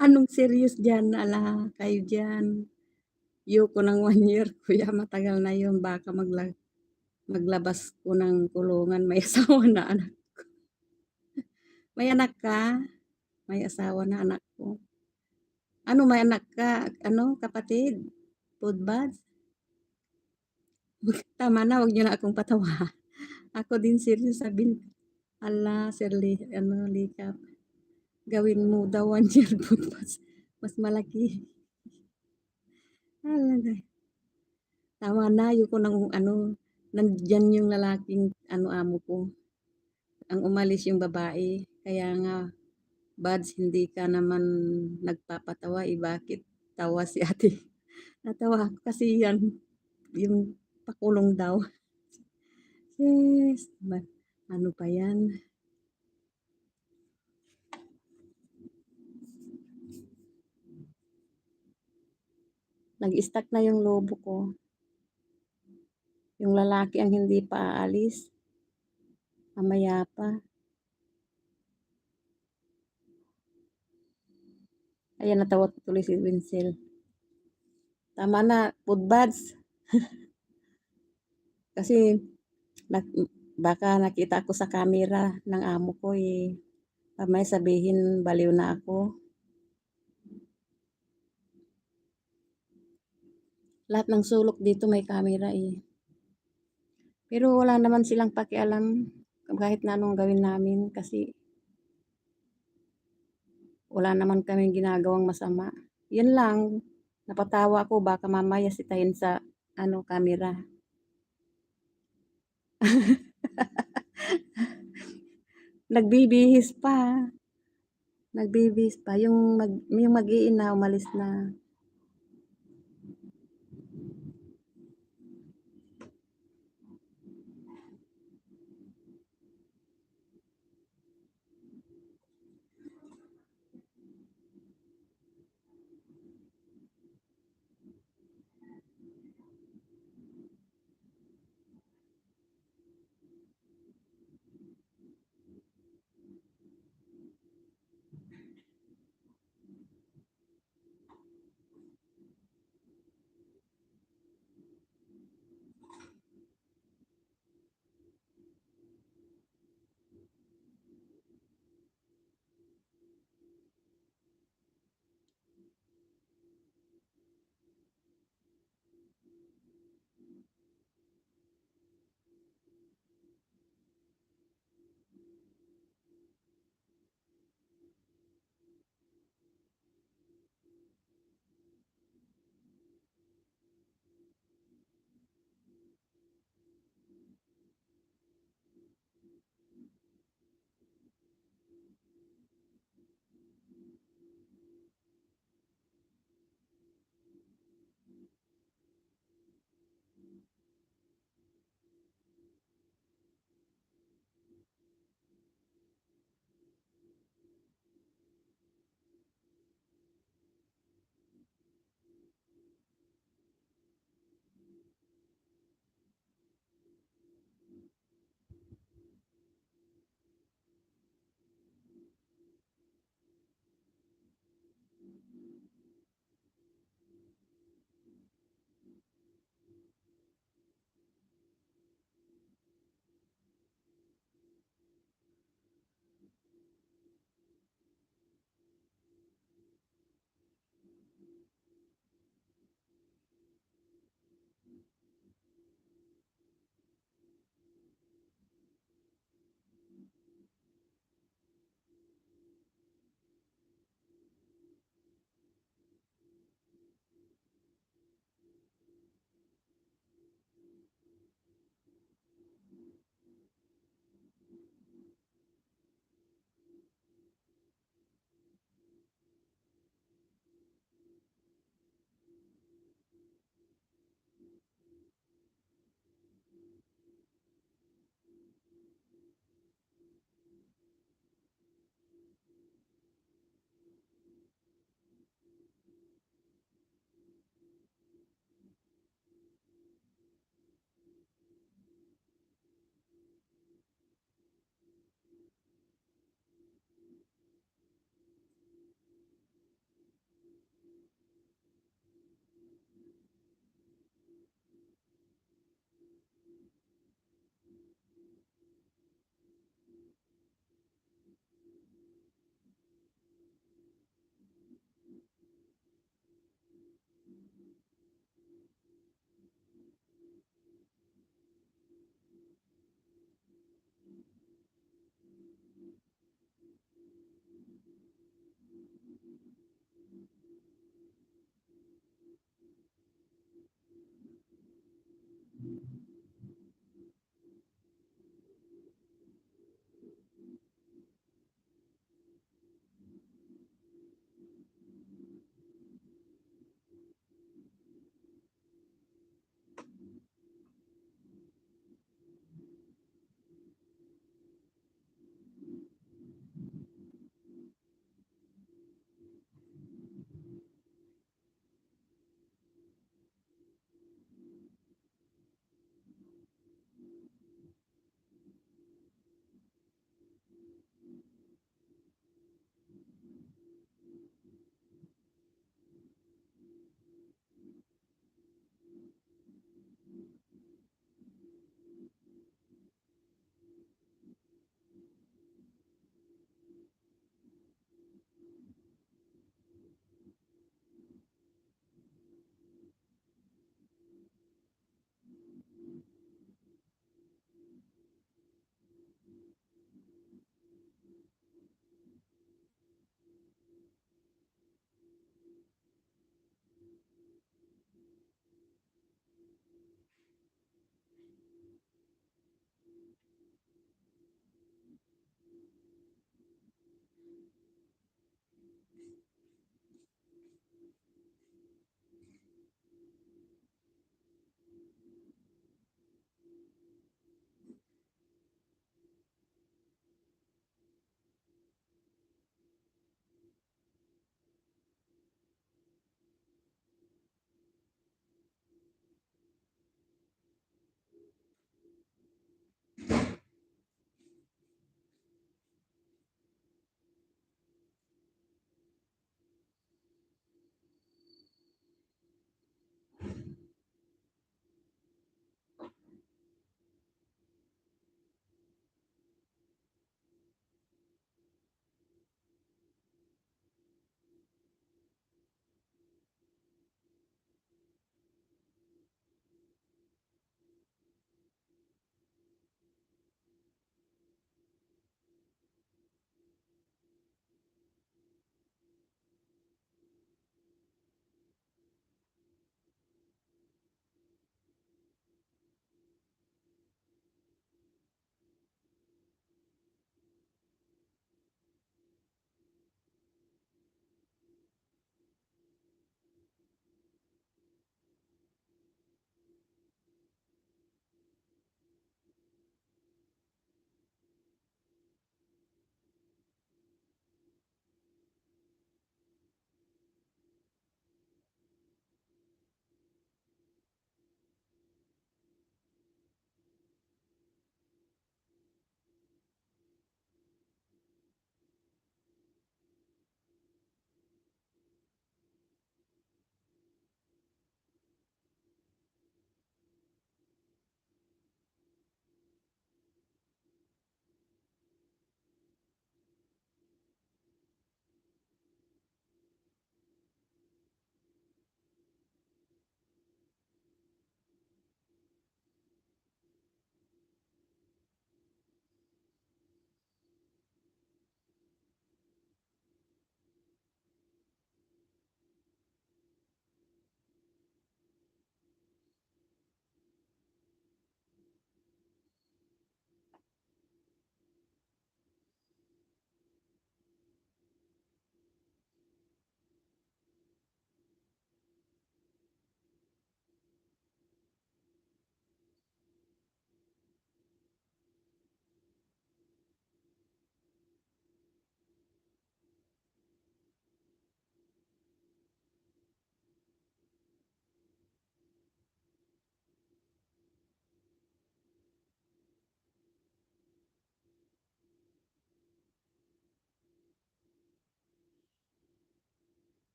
S1: Anong serious dyan? Ala, kayo dyan. Yoko ng 1 year, kuya, matagal na yun. Baka maglabas ko ng kulungan. May asawa na anak. May anak ka? May asawa na anak ko. Ano, may anak ka? Ano, kapatid? Food buds? Tama na, wag niyo na akong patawa. Ako din serious sabihin. Ala, Sir Likap. Gawin mo daw 1 year food buds. Mas malaki. Ala, tama na, ayoko ng nandyan yung lalaking amo ko. Ang umalis yung babae. Kaya nga, buds, hindi ka naman nagpapatawa. Bakit tawa si ate? Natawa ako kasi yan, yung pakulong daw. Yes, ano pa yan? Nag-stack na yung lobo ko. Yung lalaki ang hindi pa aalis. Mamaya pa. Ayan, natawa tuloy si Winsel. Tama na, food buds. Kasi baka nakita ako sa camera ng amo ko eh. May sabihin baliw na ako. Lahat ng sulok dito may camera eh. Pero wala naman silang pakialam kahit na anong gawin namin kasi wala naman kaming ginagawang masama. Yan lang, napatawa ako baka mamaya sitahin sa camera. Nagbibihis pa. Nagbibihis pa. Yung mag-iina umalis na.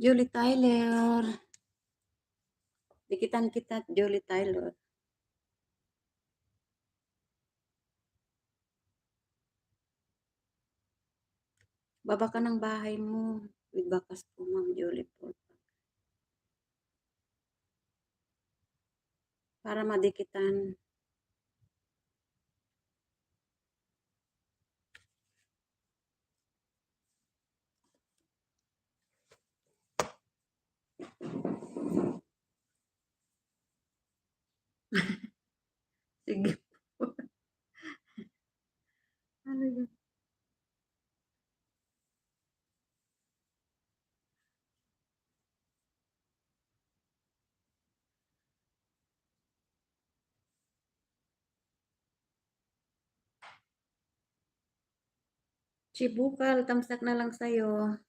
S1: Julie Tyler. Dikitan kita, Julie Tyler. Baba ka ng bahay mo. With bakas po, Ma'am Julie po. Para madikitan. Sige po. Ano yun? Chibukal, tamsak na lang sa'yo.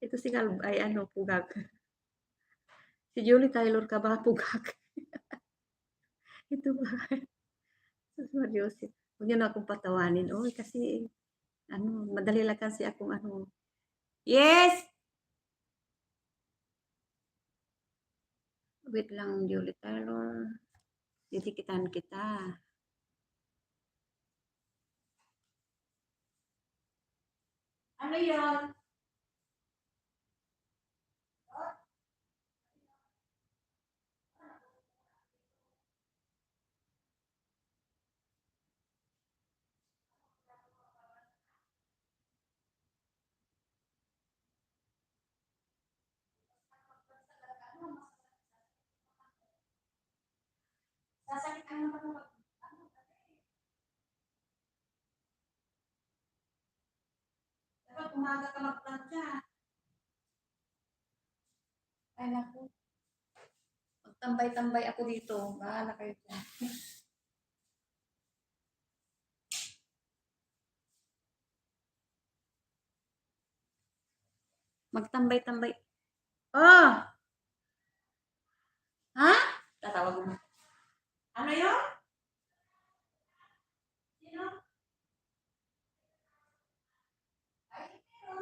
S1: Ito si Calv ay ano, pugak. Si Julie Taylor ka ba, pugak? Ito ba? Sus Mariosep. Huwag niyo na akong patawanin. Oy, kasi, ano, madali lang kasi akong ano. Yes! Wait lang, Julie Taylor. Titikitan kita. Ano yon? Sasakit ang mga dapat umaga ka magplansya. Ay, naku. Magtambay-tambay ako dito. Bahala kayo dyan. Magtambay-tambay. Oh! Ha? Tatawag mo. Ano yun? Sino? Ay, sino?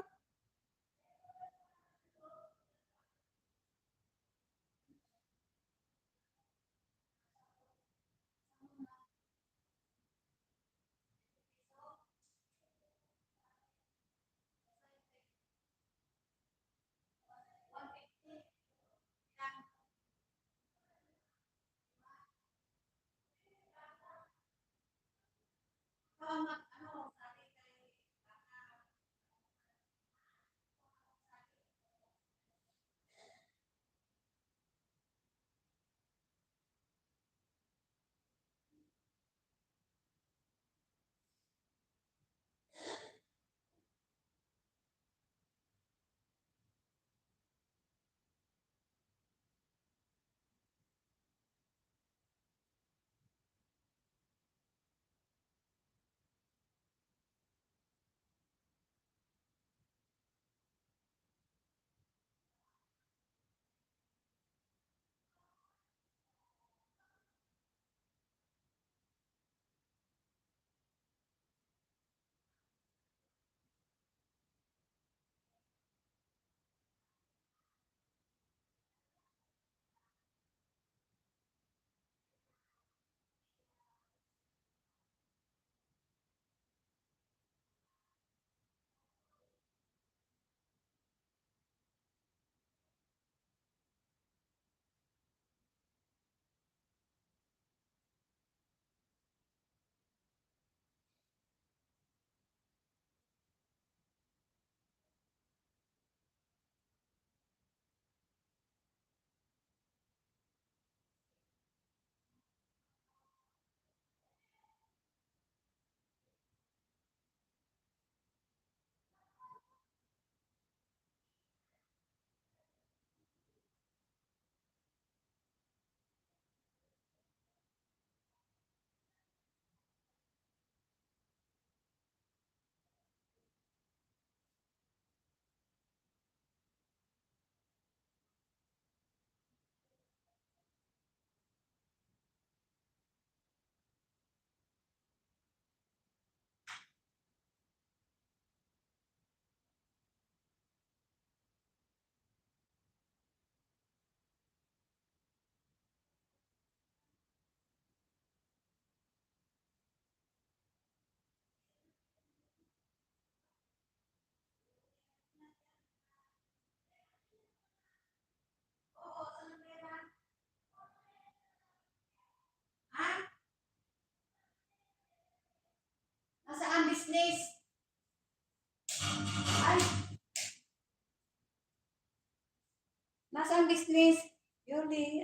S1: Saan business? Yoli,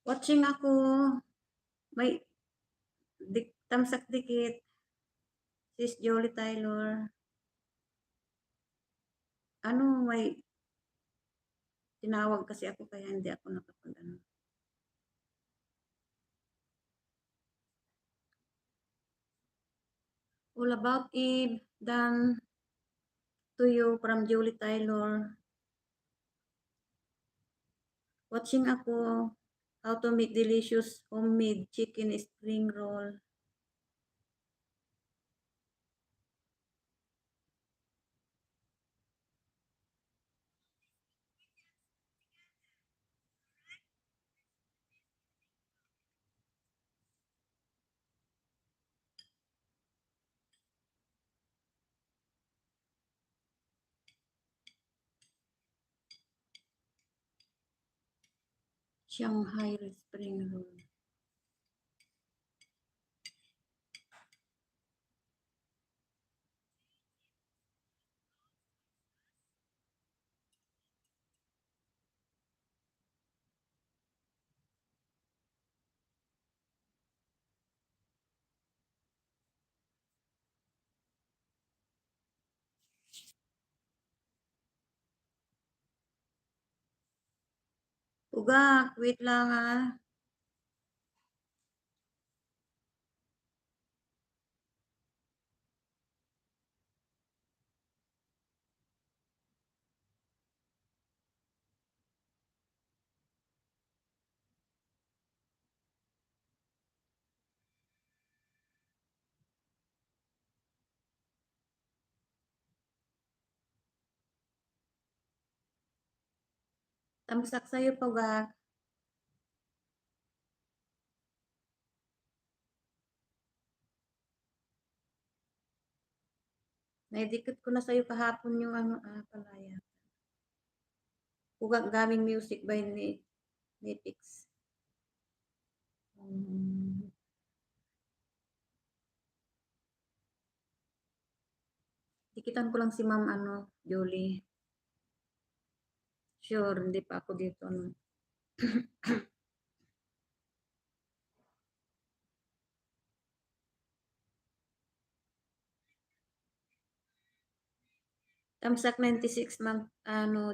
S1: watching ako. May tamsak dikit. Sis Jolie Taylor. Ano, may tinawag kasi ako kaya hindi ako nakapag-ano. All about Eve, done to you from Julie Taylor. Watching ako how to make delicious homemade chicken spring roll. Shanghai spring roll. Ugak, wait lang ah. Tamsak sa'yo pa, Ugak. Naidikit ko na sa'yo kahapon yung ano, palaya. Ugak gaming music by Nipix. Dikitan ko lang si Ma'am Jolie. Sure, hindi pa ako dito. No? Tamsak 96, Ma'am,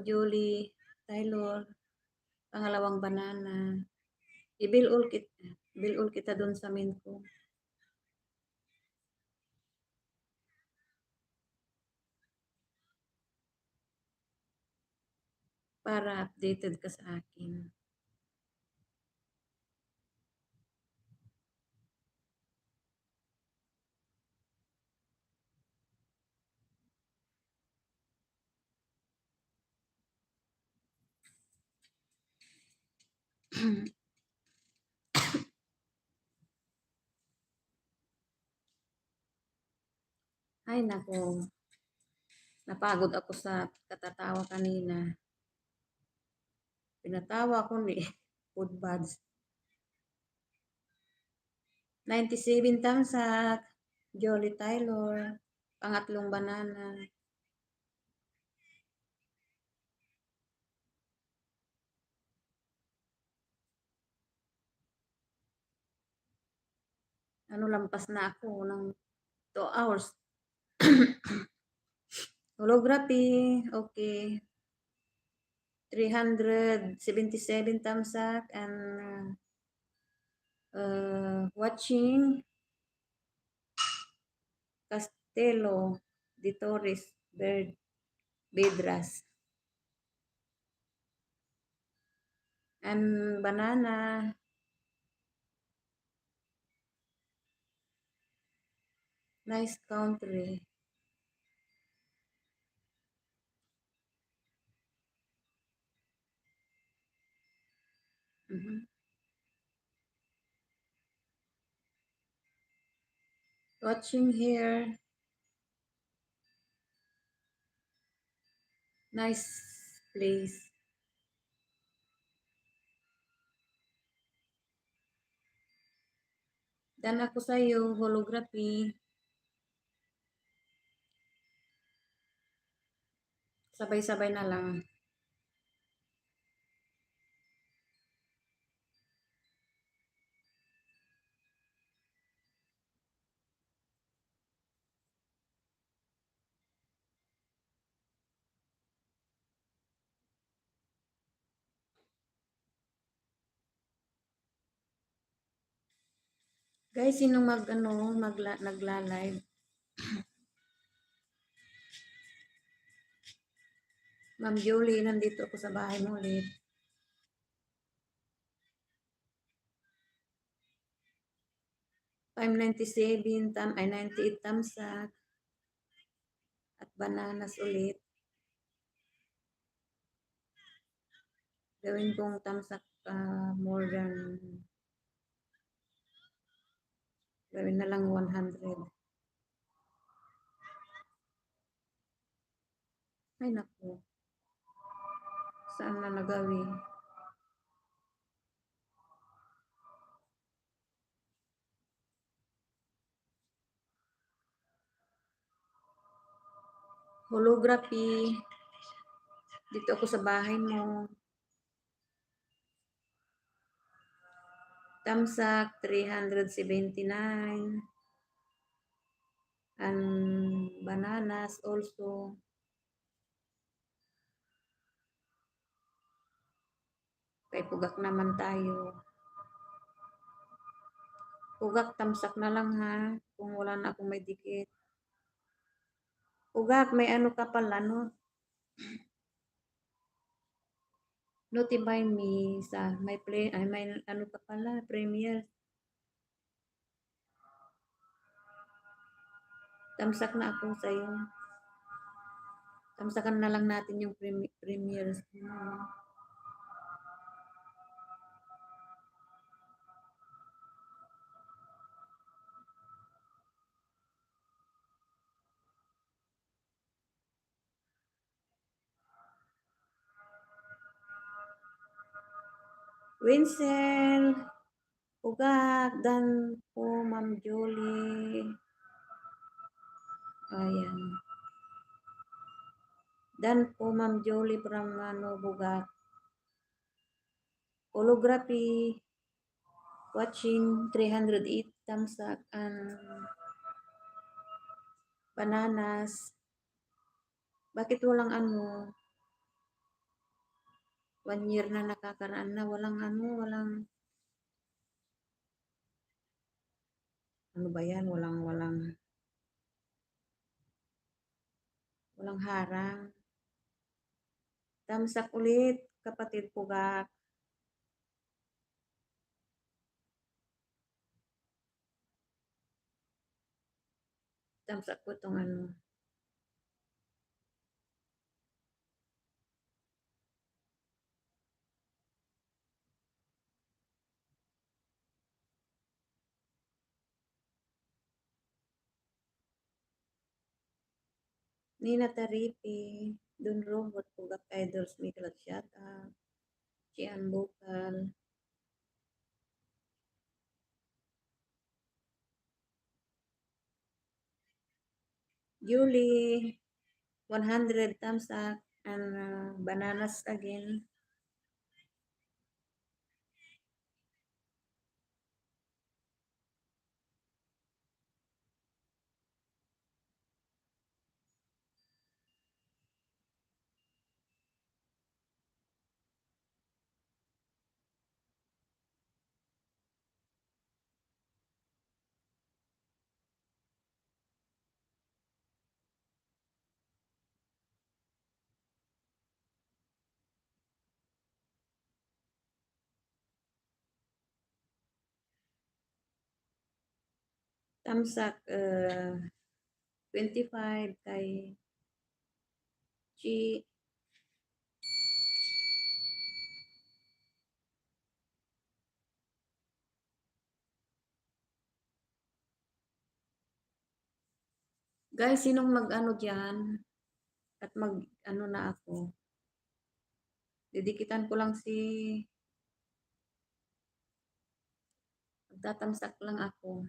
S1: Julie Taylor. Pangalawang banana. Bill all kita doon sa main ko. Para updated ka sa akin. Ay, nako. Napagod ako sa katatawa kanina. Pinatawa ko ni Food Buds. 97 tamsak. Jolly Taylor. Pangatlong banana. Lampas na ako ng 2 hours. Holography, okay. 377 tamsak and watching Castelo de Torres Bedras and banana. Nice country. Watching here. Nice place. Dan ako sa'yo, holography. Sabay-sabay na lang. Guys, sinong mag-ano, nagla-live? Ma'am Julie, nandito ako sa bahay mo ulit. 597, 98 tamsak. At bananas ulit. Gawin kong tamsak more than, gawin na lang 100. Ay naku. Saan na nagawin? Holography. Dito ako sa bahay mo. Tamsak 379. And bananas also. Kay pugak naman tayo. Pugak tamsak na lang ha. Kung wala na akong may dikit. Pugak, may ano ka pala, no? Notify me sa may ano ka pala, premiere. Tamsak na ako sa'yo. Tamsakan na lang natin yung premieres. Winsel, Pugak, Dan po, Ma'am Julie. Ayan. Dan po, Ma'am Julie from Bugak. Holography. Watching 308 thumbs up and bananas. Bakit walang ano? 1 year na nakakaraan na walang ano ba yan? Walang harang. Thumbs up ulit, kapatid Pugak. Thumbs up po itong ano. Nina Taripi, Don Robot, Pugak Idols, Miklat Shata, Chian Bukal. Julie, 100 thumbs up and bananas again. Tamsak 25 kay Chi. Guys, sinong mag-ano dyan? At mag-ano na ako. Didikitan ko lang magtatamsak lang ako.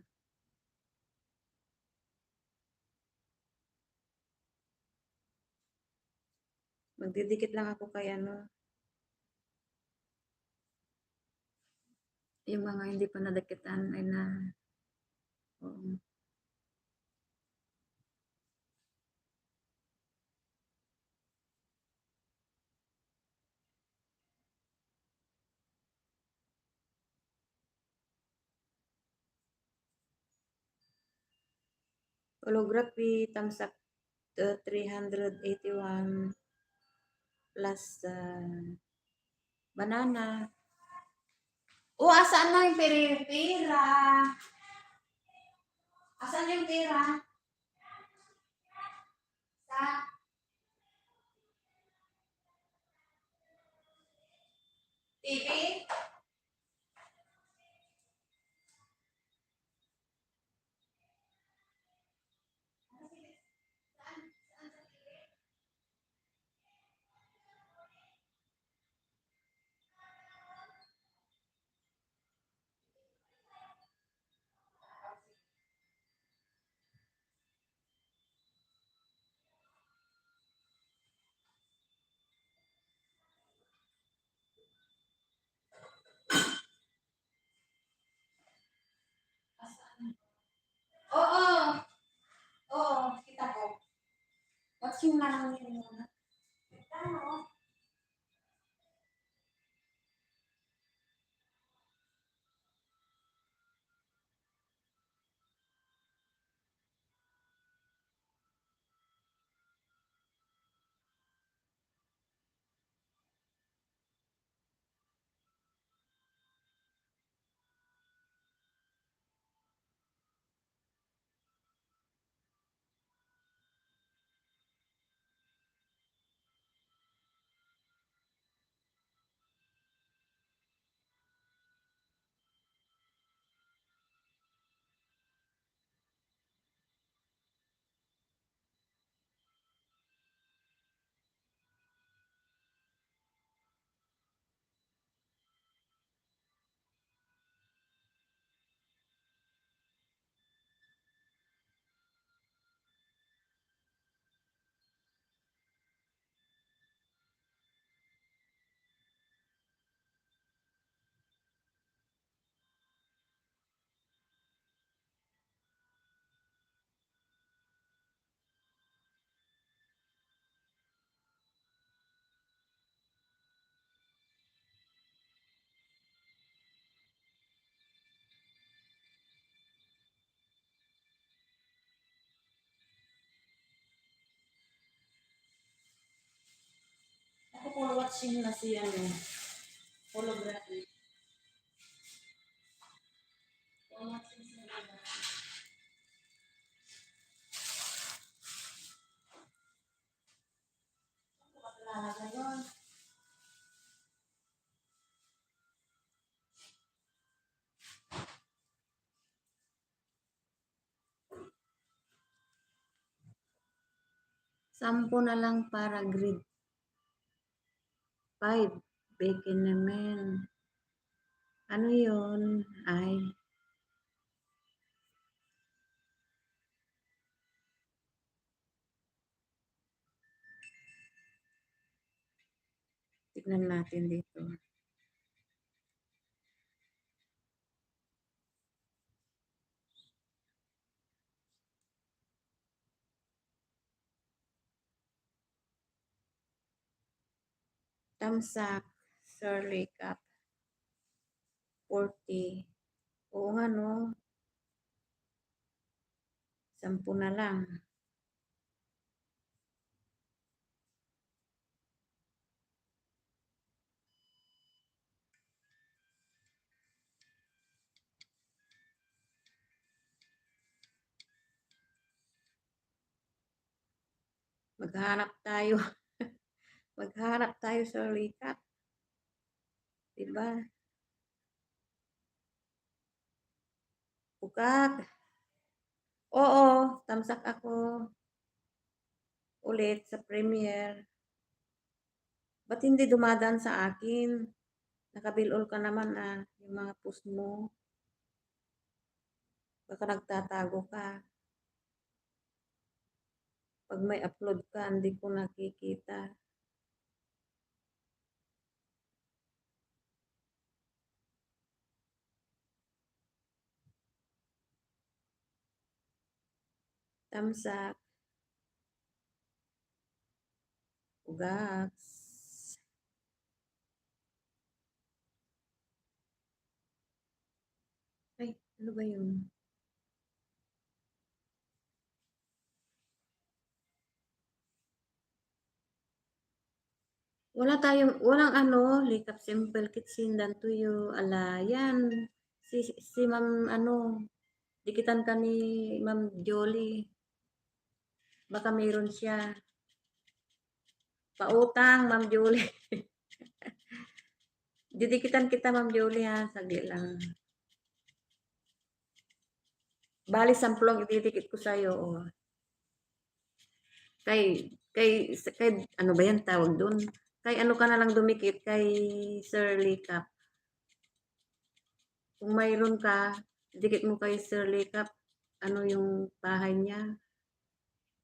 S1: Magdidikit lang ako kay ano. Yung mga hindi pa nadikitan ay na. Oo. Holography, tamsak 381 plus banana. Oh, asaan na yung pera? Asan yung pera? Sa TV? Oo. Oo, kita ko. What's yung lang yun muna? Ano? Ako po watching na si ano, holography. Watching si holography. Ako ba talaga yun? Sampo na lang para grade 5. Bacon naman. Ano yun? Ay, tignan natin dito. Tamsak, Shirley Cup, 40. Oo nga no, 10 na lang. Maghanap tayo. Maghanap tayo sa recap. Diba? Bukak. Oo, tamsak ako ulit sa Premier. Ba't hindi dumadaan sa akin? Nakabilol ka naman yung mga post mo. Baka nagtatago ka. Pag may upload ka, hindi ko nakikita. Tamsak. Ugaks. Ay, ano ba yun? walang ano, Likap Simple Kitchen, Dan Tuyo, ala yan. Si Ma'am ano, dikitan ka ni Ma'am Jolie. Baka mayroon siya. Pautang, Ma'am Jolie. Didikitan kita, Ma'am Jolie, ha. Saglit lang. Bali, samplong ididikit ko sa'yo. Oh. Kay, ano ba yan tawag doon? Kay ano ka na lang dumikit, kay Sir Likap. Kung mayroon ka, dikit mo kay Sir Likap, ano yung bahay niya.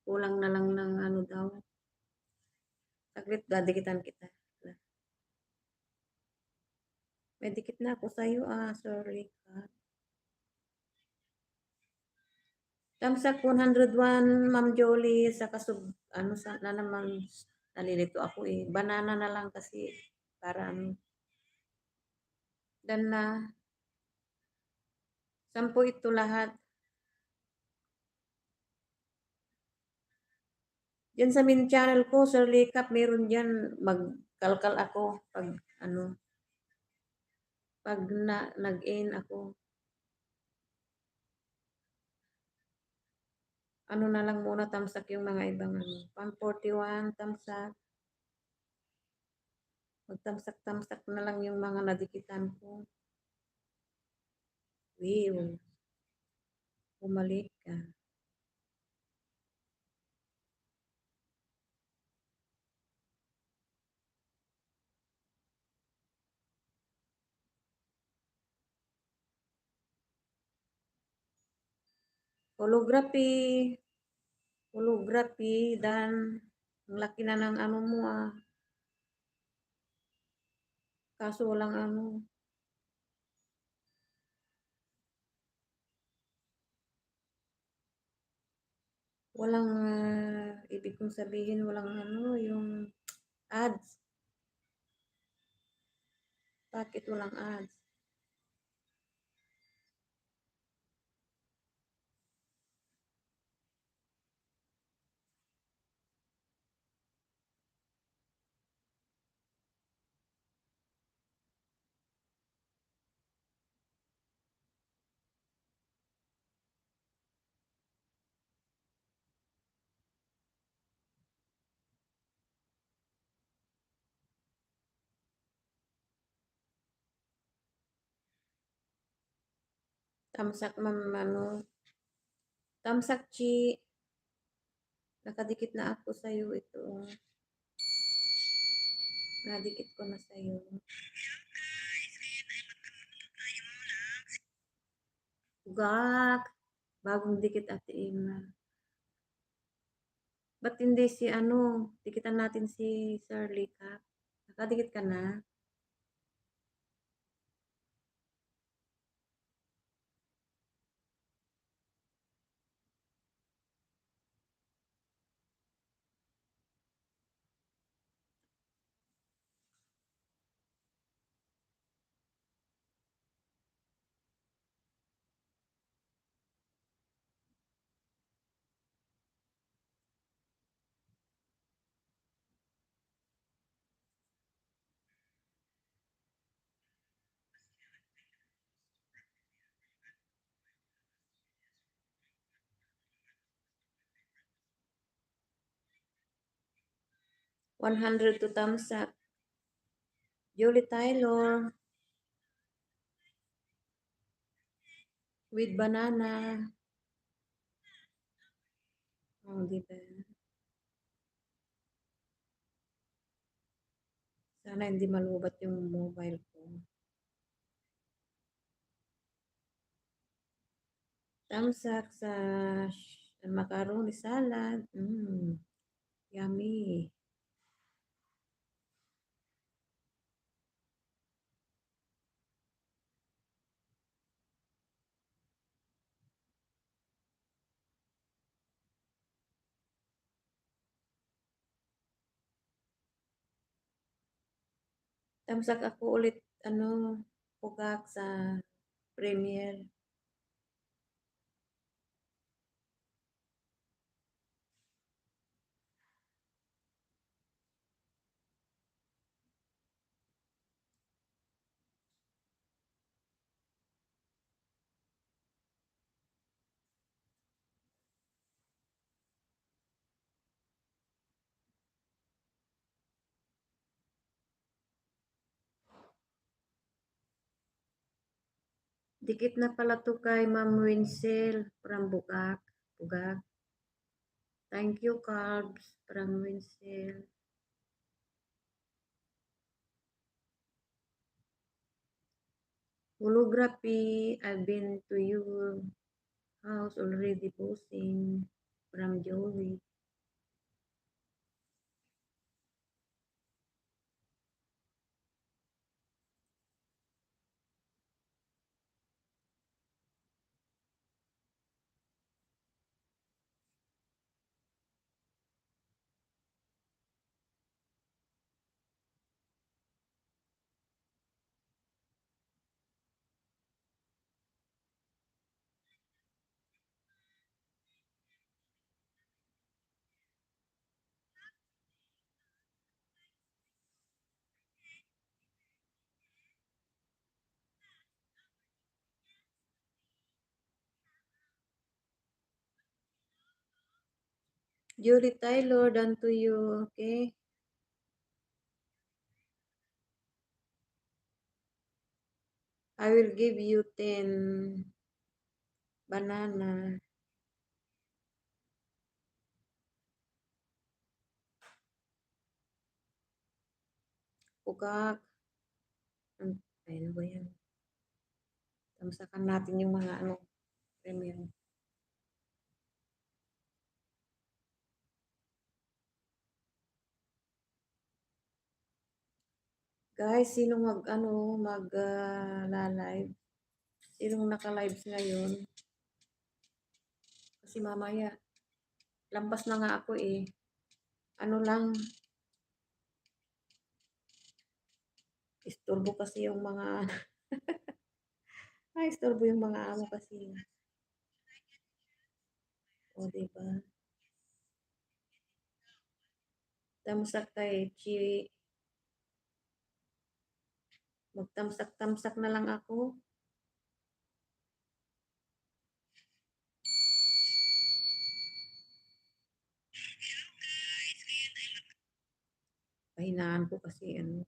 S1: Kulang na lang ng ano daw. Saglit, dadikitan kita. May dikit na ako sa'yo, Sir Likap. Tamsak 101, Ma'am Jolie, sa kasub, ano sa, na naman, nalilito ako eh. Banana na lang kasi, para ano. Dan na, 10 ito lahat. Yan sa main channel ko, Sir Likap, meron dyan, magkalkal ako, pag, ano, pag nag-in ako. Ano na lang muna, tamsak yung mga ibang ano. Pang 41, tamsak. Magtamsak-tamsak na lang yung mga nadikitan ko. Will, bumalik ka. Holography, dan ang laki na ng ano mo Kaso walang ano. Walang, ibig kong sabihin, walang ano, yung ads. Bakit walang ads? Tamsak, ma'am, ano. Tamsak, Chi. Nakadikit na ako sa'yo ito. Nakadikit ko na sa'yo. Ugak. Bagong dikit, Ate Ima. Ba't hindi si ano, dikitan natin si Sir Likap? Nakadikit ka na? $100 to tamsak. Julie Taylor. With banana. Oh, di ba? Sana hindi malubat yung mobile ko. Tamsak sa macaroni salad. Yummy. Tamsak ako ulit, ano, pugak sa premiere. Dikit na pala to kay Ma'am Winsel from Bugak. Bugak. Thank you, Carbs from Winsel. Holography, I've been to your house already posting from Joey. Julie Taylor, done to you, okay? I will give you 10 banana. Pugak. Ayun ba yan? Tamsakan natin yung mga ano, premium. Guys, sino mag-live? Sinong naka-live ngayon? Kasi mamaya, lampas na nga ako eh. Ano lang, istorbo kasi yung mga, istorbo yung mga amo kasi. O, diba? Tamsak kay Chi, magtamsak-tamsak na lang ako. Pahinaan ko kasi ano.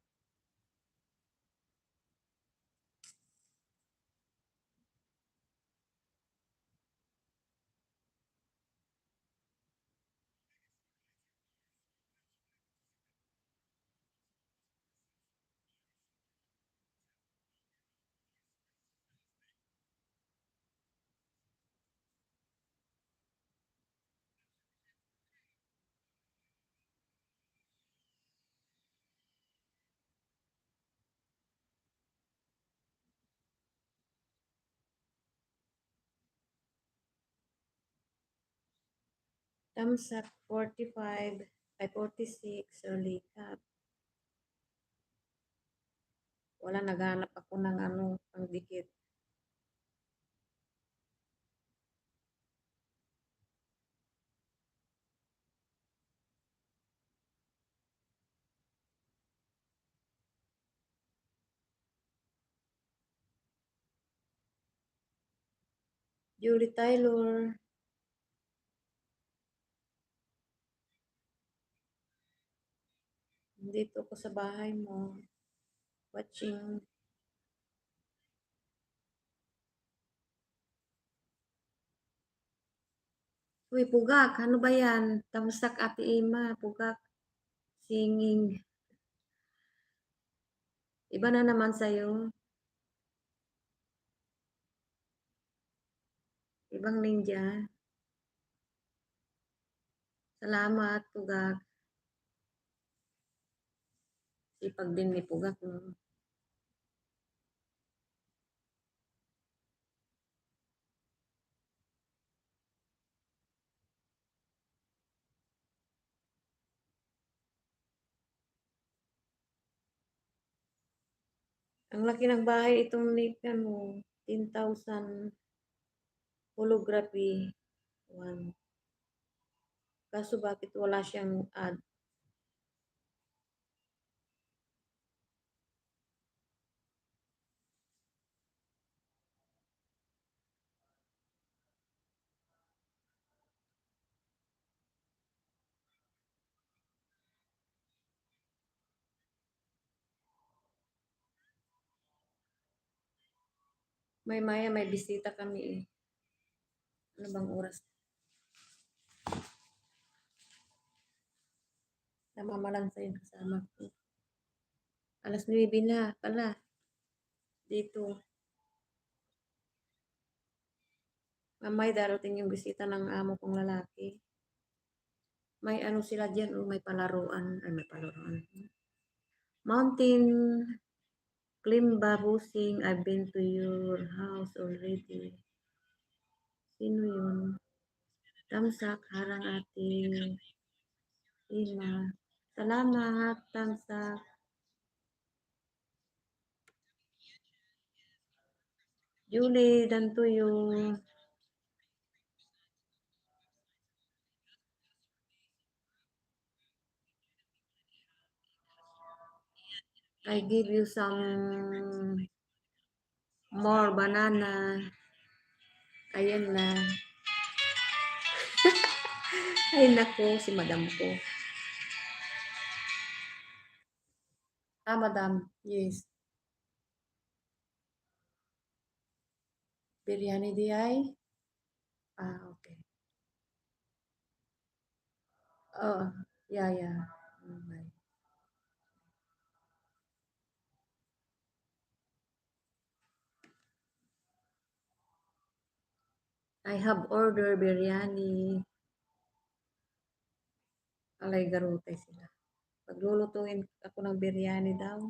S1: Tamsak 45, ay 46, early cap. Wala, naghanap ako ng ano, pang dikit. Julie Taylor. Dito ko sa bahay mo. Watching. Uy, Pugak, ano ba yan? Tamsak Ate Ima, Pugak. Singing. Iba na naman sa'yo. Ibang ninja. Salamat, Pugak. Sipag din ni Pugak, no? Ang laki ng bahay itong nikan mo. 10,000 holography. One. Kaso bakit wala siyang ad? Maya may bisita kami eh. Ano bang oras? Namamalansa yung kasama ko. Alas 9 na pala. Dito. Mamay darating yung bisita ng amo kong lalaki. May ano sila dyan, oh, may palaruan. Ay, may palaruan. Mountain Klimba Busing, I've been to your house already. Sino yun? Tamsak, harang ate. Ima. Salamat, Tamsak. Julie, Dantuyo. I give you some more banana. Ayan na. Ay nako, si madam ko. Ah, madam. Yes. Biryani di ay? Ah, okay. Oh, yeah, yeah. Bye. I have order biryani. Alay garutay sila. Paglulutuin ako ng biryani daw.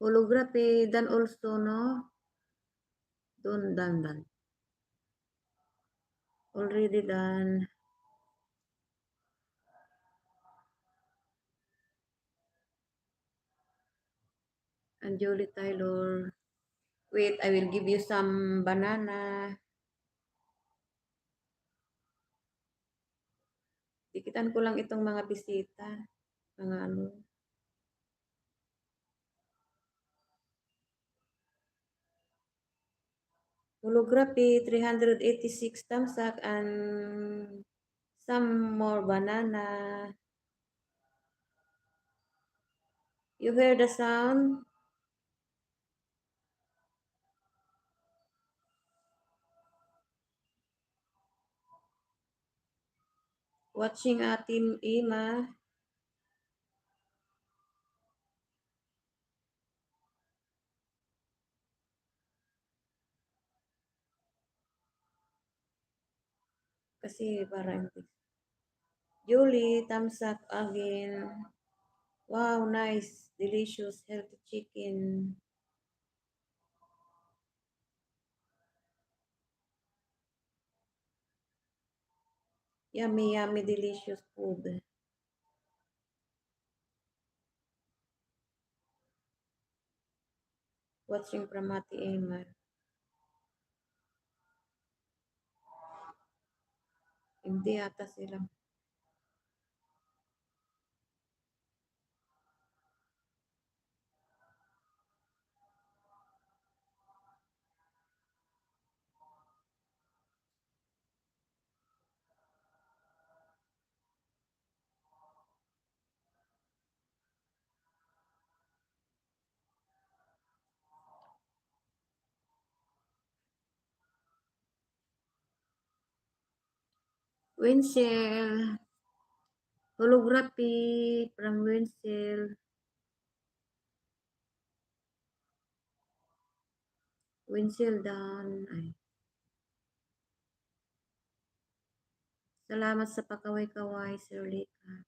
S1: Holography dan also no. Don't done. Already done. And Julie Taylor. Wait, I will give you some banana. Dikitan ko lang itong mga bisita. Mga ano. Holography, 386 tamsak and some more banana. You hear the sound? Watching Team Ima. Kasi parang Julie, thumbs up again. Wow, nice. Delicious, healthy chicken. Yummy, yummy, delicious food. Watching Pramati Emma. Hindi ata sila. Winsel. Holography from Winsel. Winsel down. Ay. Salamat sa pakaway-kaway, Sir Lika.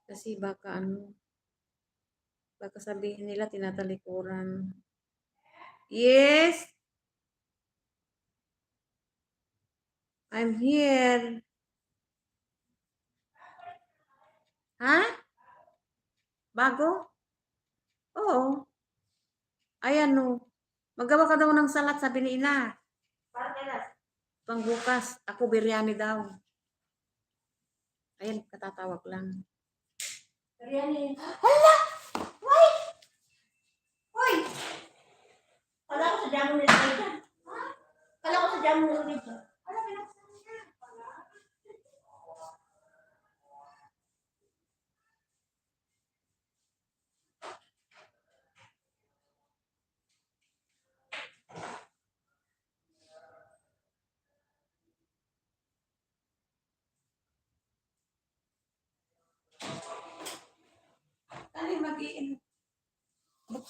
S1: Kasi baka ano, baka sabihin nila tinatalikuran. Yes! I'm here. Ha? Bago? Oo. Ayan no. Magawa ka daw ng salat, sabi ni Ina. Pangbukas, ako biryani daw. Ayan, katatawag lang. Biryani. Hala! Hoy! Hoy! Wala ko sa
S2: dyan mo nilagay dyan. Kala ko sa dyan mo nilagay dyan.
S1: Ay, mag-iin.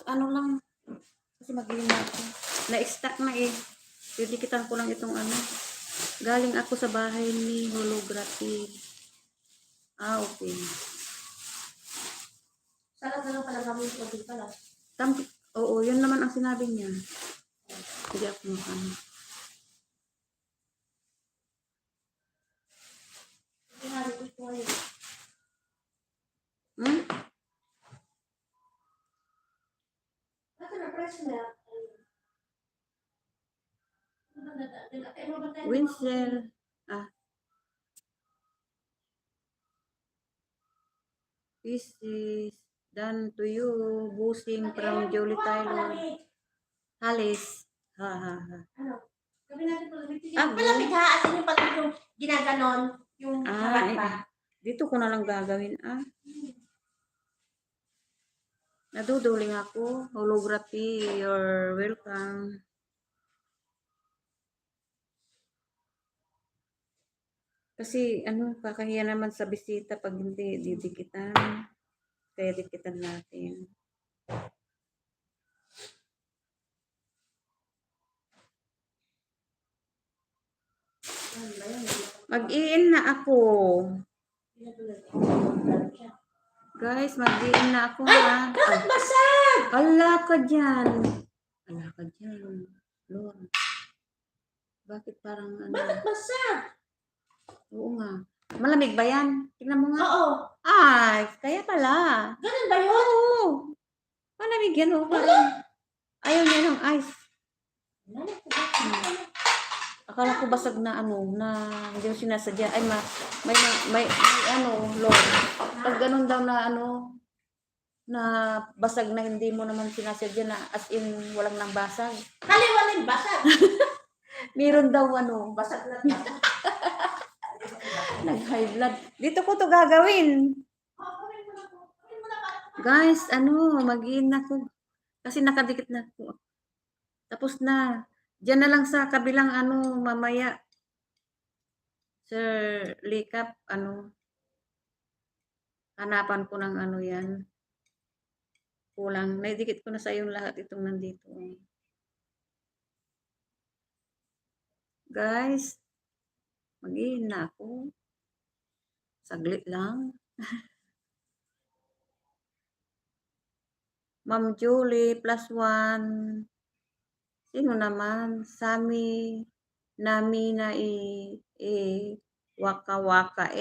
S1: Ano lang. Kasi mag-iin na ako. Na-stack na eh. Didikitan ko lang itong ano. Galing ako sa bahay ni Holography. Ah, okay.
S2: Sarap na lang pala gawin ko dito pala.
S1: Oo, yun naman ang sinabi niya. Hindi ako makano. Hmm? Winsel. Ah. This is done to you. Busing from Jolie Taylor. Halis. Ha, ha, ha.
S2: Ano? Gawin natin palamig.
S1: Ah,
S2: palamig ha. As in yung palamig yung ginaganon. Yung harap pa.
S1: Dito ko na lang gagawin. Ah. Naduduling ako. Holography. You're welcome. Kasi ano, kakahiya naman sa bisita pag hindi didikitan. Kaya dikitan natin. Mag-iin na ako. Guys, mag-iin na ako ha.
S2: Bakit basag?
S1: Ala ka dyan. Ala ka dyan. Lord. Bakit parang ano?
S2: Bakit basag?
S1: Oo nga. Malamig ba yan? Tingnan mo nga.
S2: Oo.
S1: Ay, kaya pala.
S2: Ganun ba yun?
S1: Oo. Malamig yan oh. Parang ayaw niya ng ice. Akala ko basag na ano, na hindi ko sinasadya. Ay, may ano, Lord. Pag ganun daw na ano, na basag na hindi mo naman sinasadya na as in walang nang basag.
S2: Kaliwaling basag.
S1: Meron daw ano,
S2: Basag na basag.
S1: nag-high blood. Dito ko to gagawin. Guys, ano, mag-iin na ko. Kasi nakadikit na ko. Tapos na. Diyan na lang sa kabilang ano, mamaya. Sir Likap, ano. Hanapan ko ng ano yan. Kulang. Naidikit ko na sa yung lahat itong nandito. Guys, mag-iin na ako. Saglit lang. Ma'am Julie, +1. Sino naman? Sami, nami na waka-waka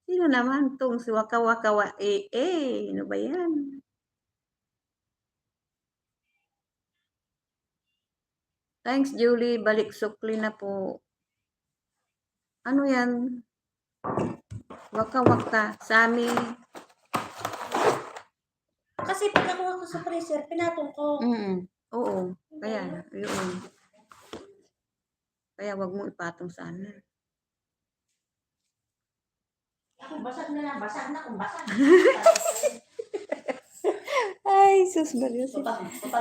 S1: Sino naman tong si waka-waka ano ba yan? Thanks, Julie. Balik sukli na po. Ano yan? Waka-waka. Sami.
S2: Kasi pag nakuha ko sa freezer, pinatong ko.
S1: Oo. Kaya, yun. Kaya wag mo ipatong sana.
S2: Ako basag na lang. Basag na kung basag.
S1: Ay, sus, Maria.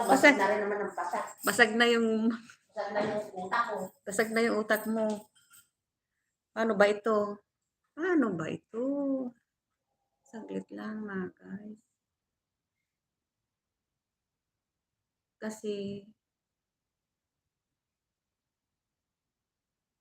S2: Basag na rin naman ang basag.
S1: Basag na yung
S2: utak ko.
S1: Basag na yung utak mo. Paano ba ito? Paano ba ito? Saglit lang mga guys. Kasi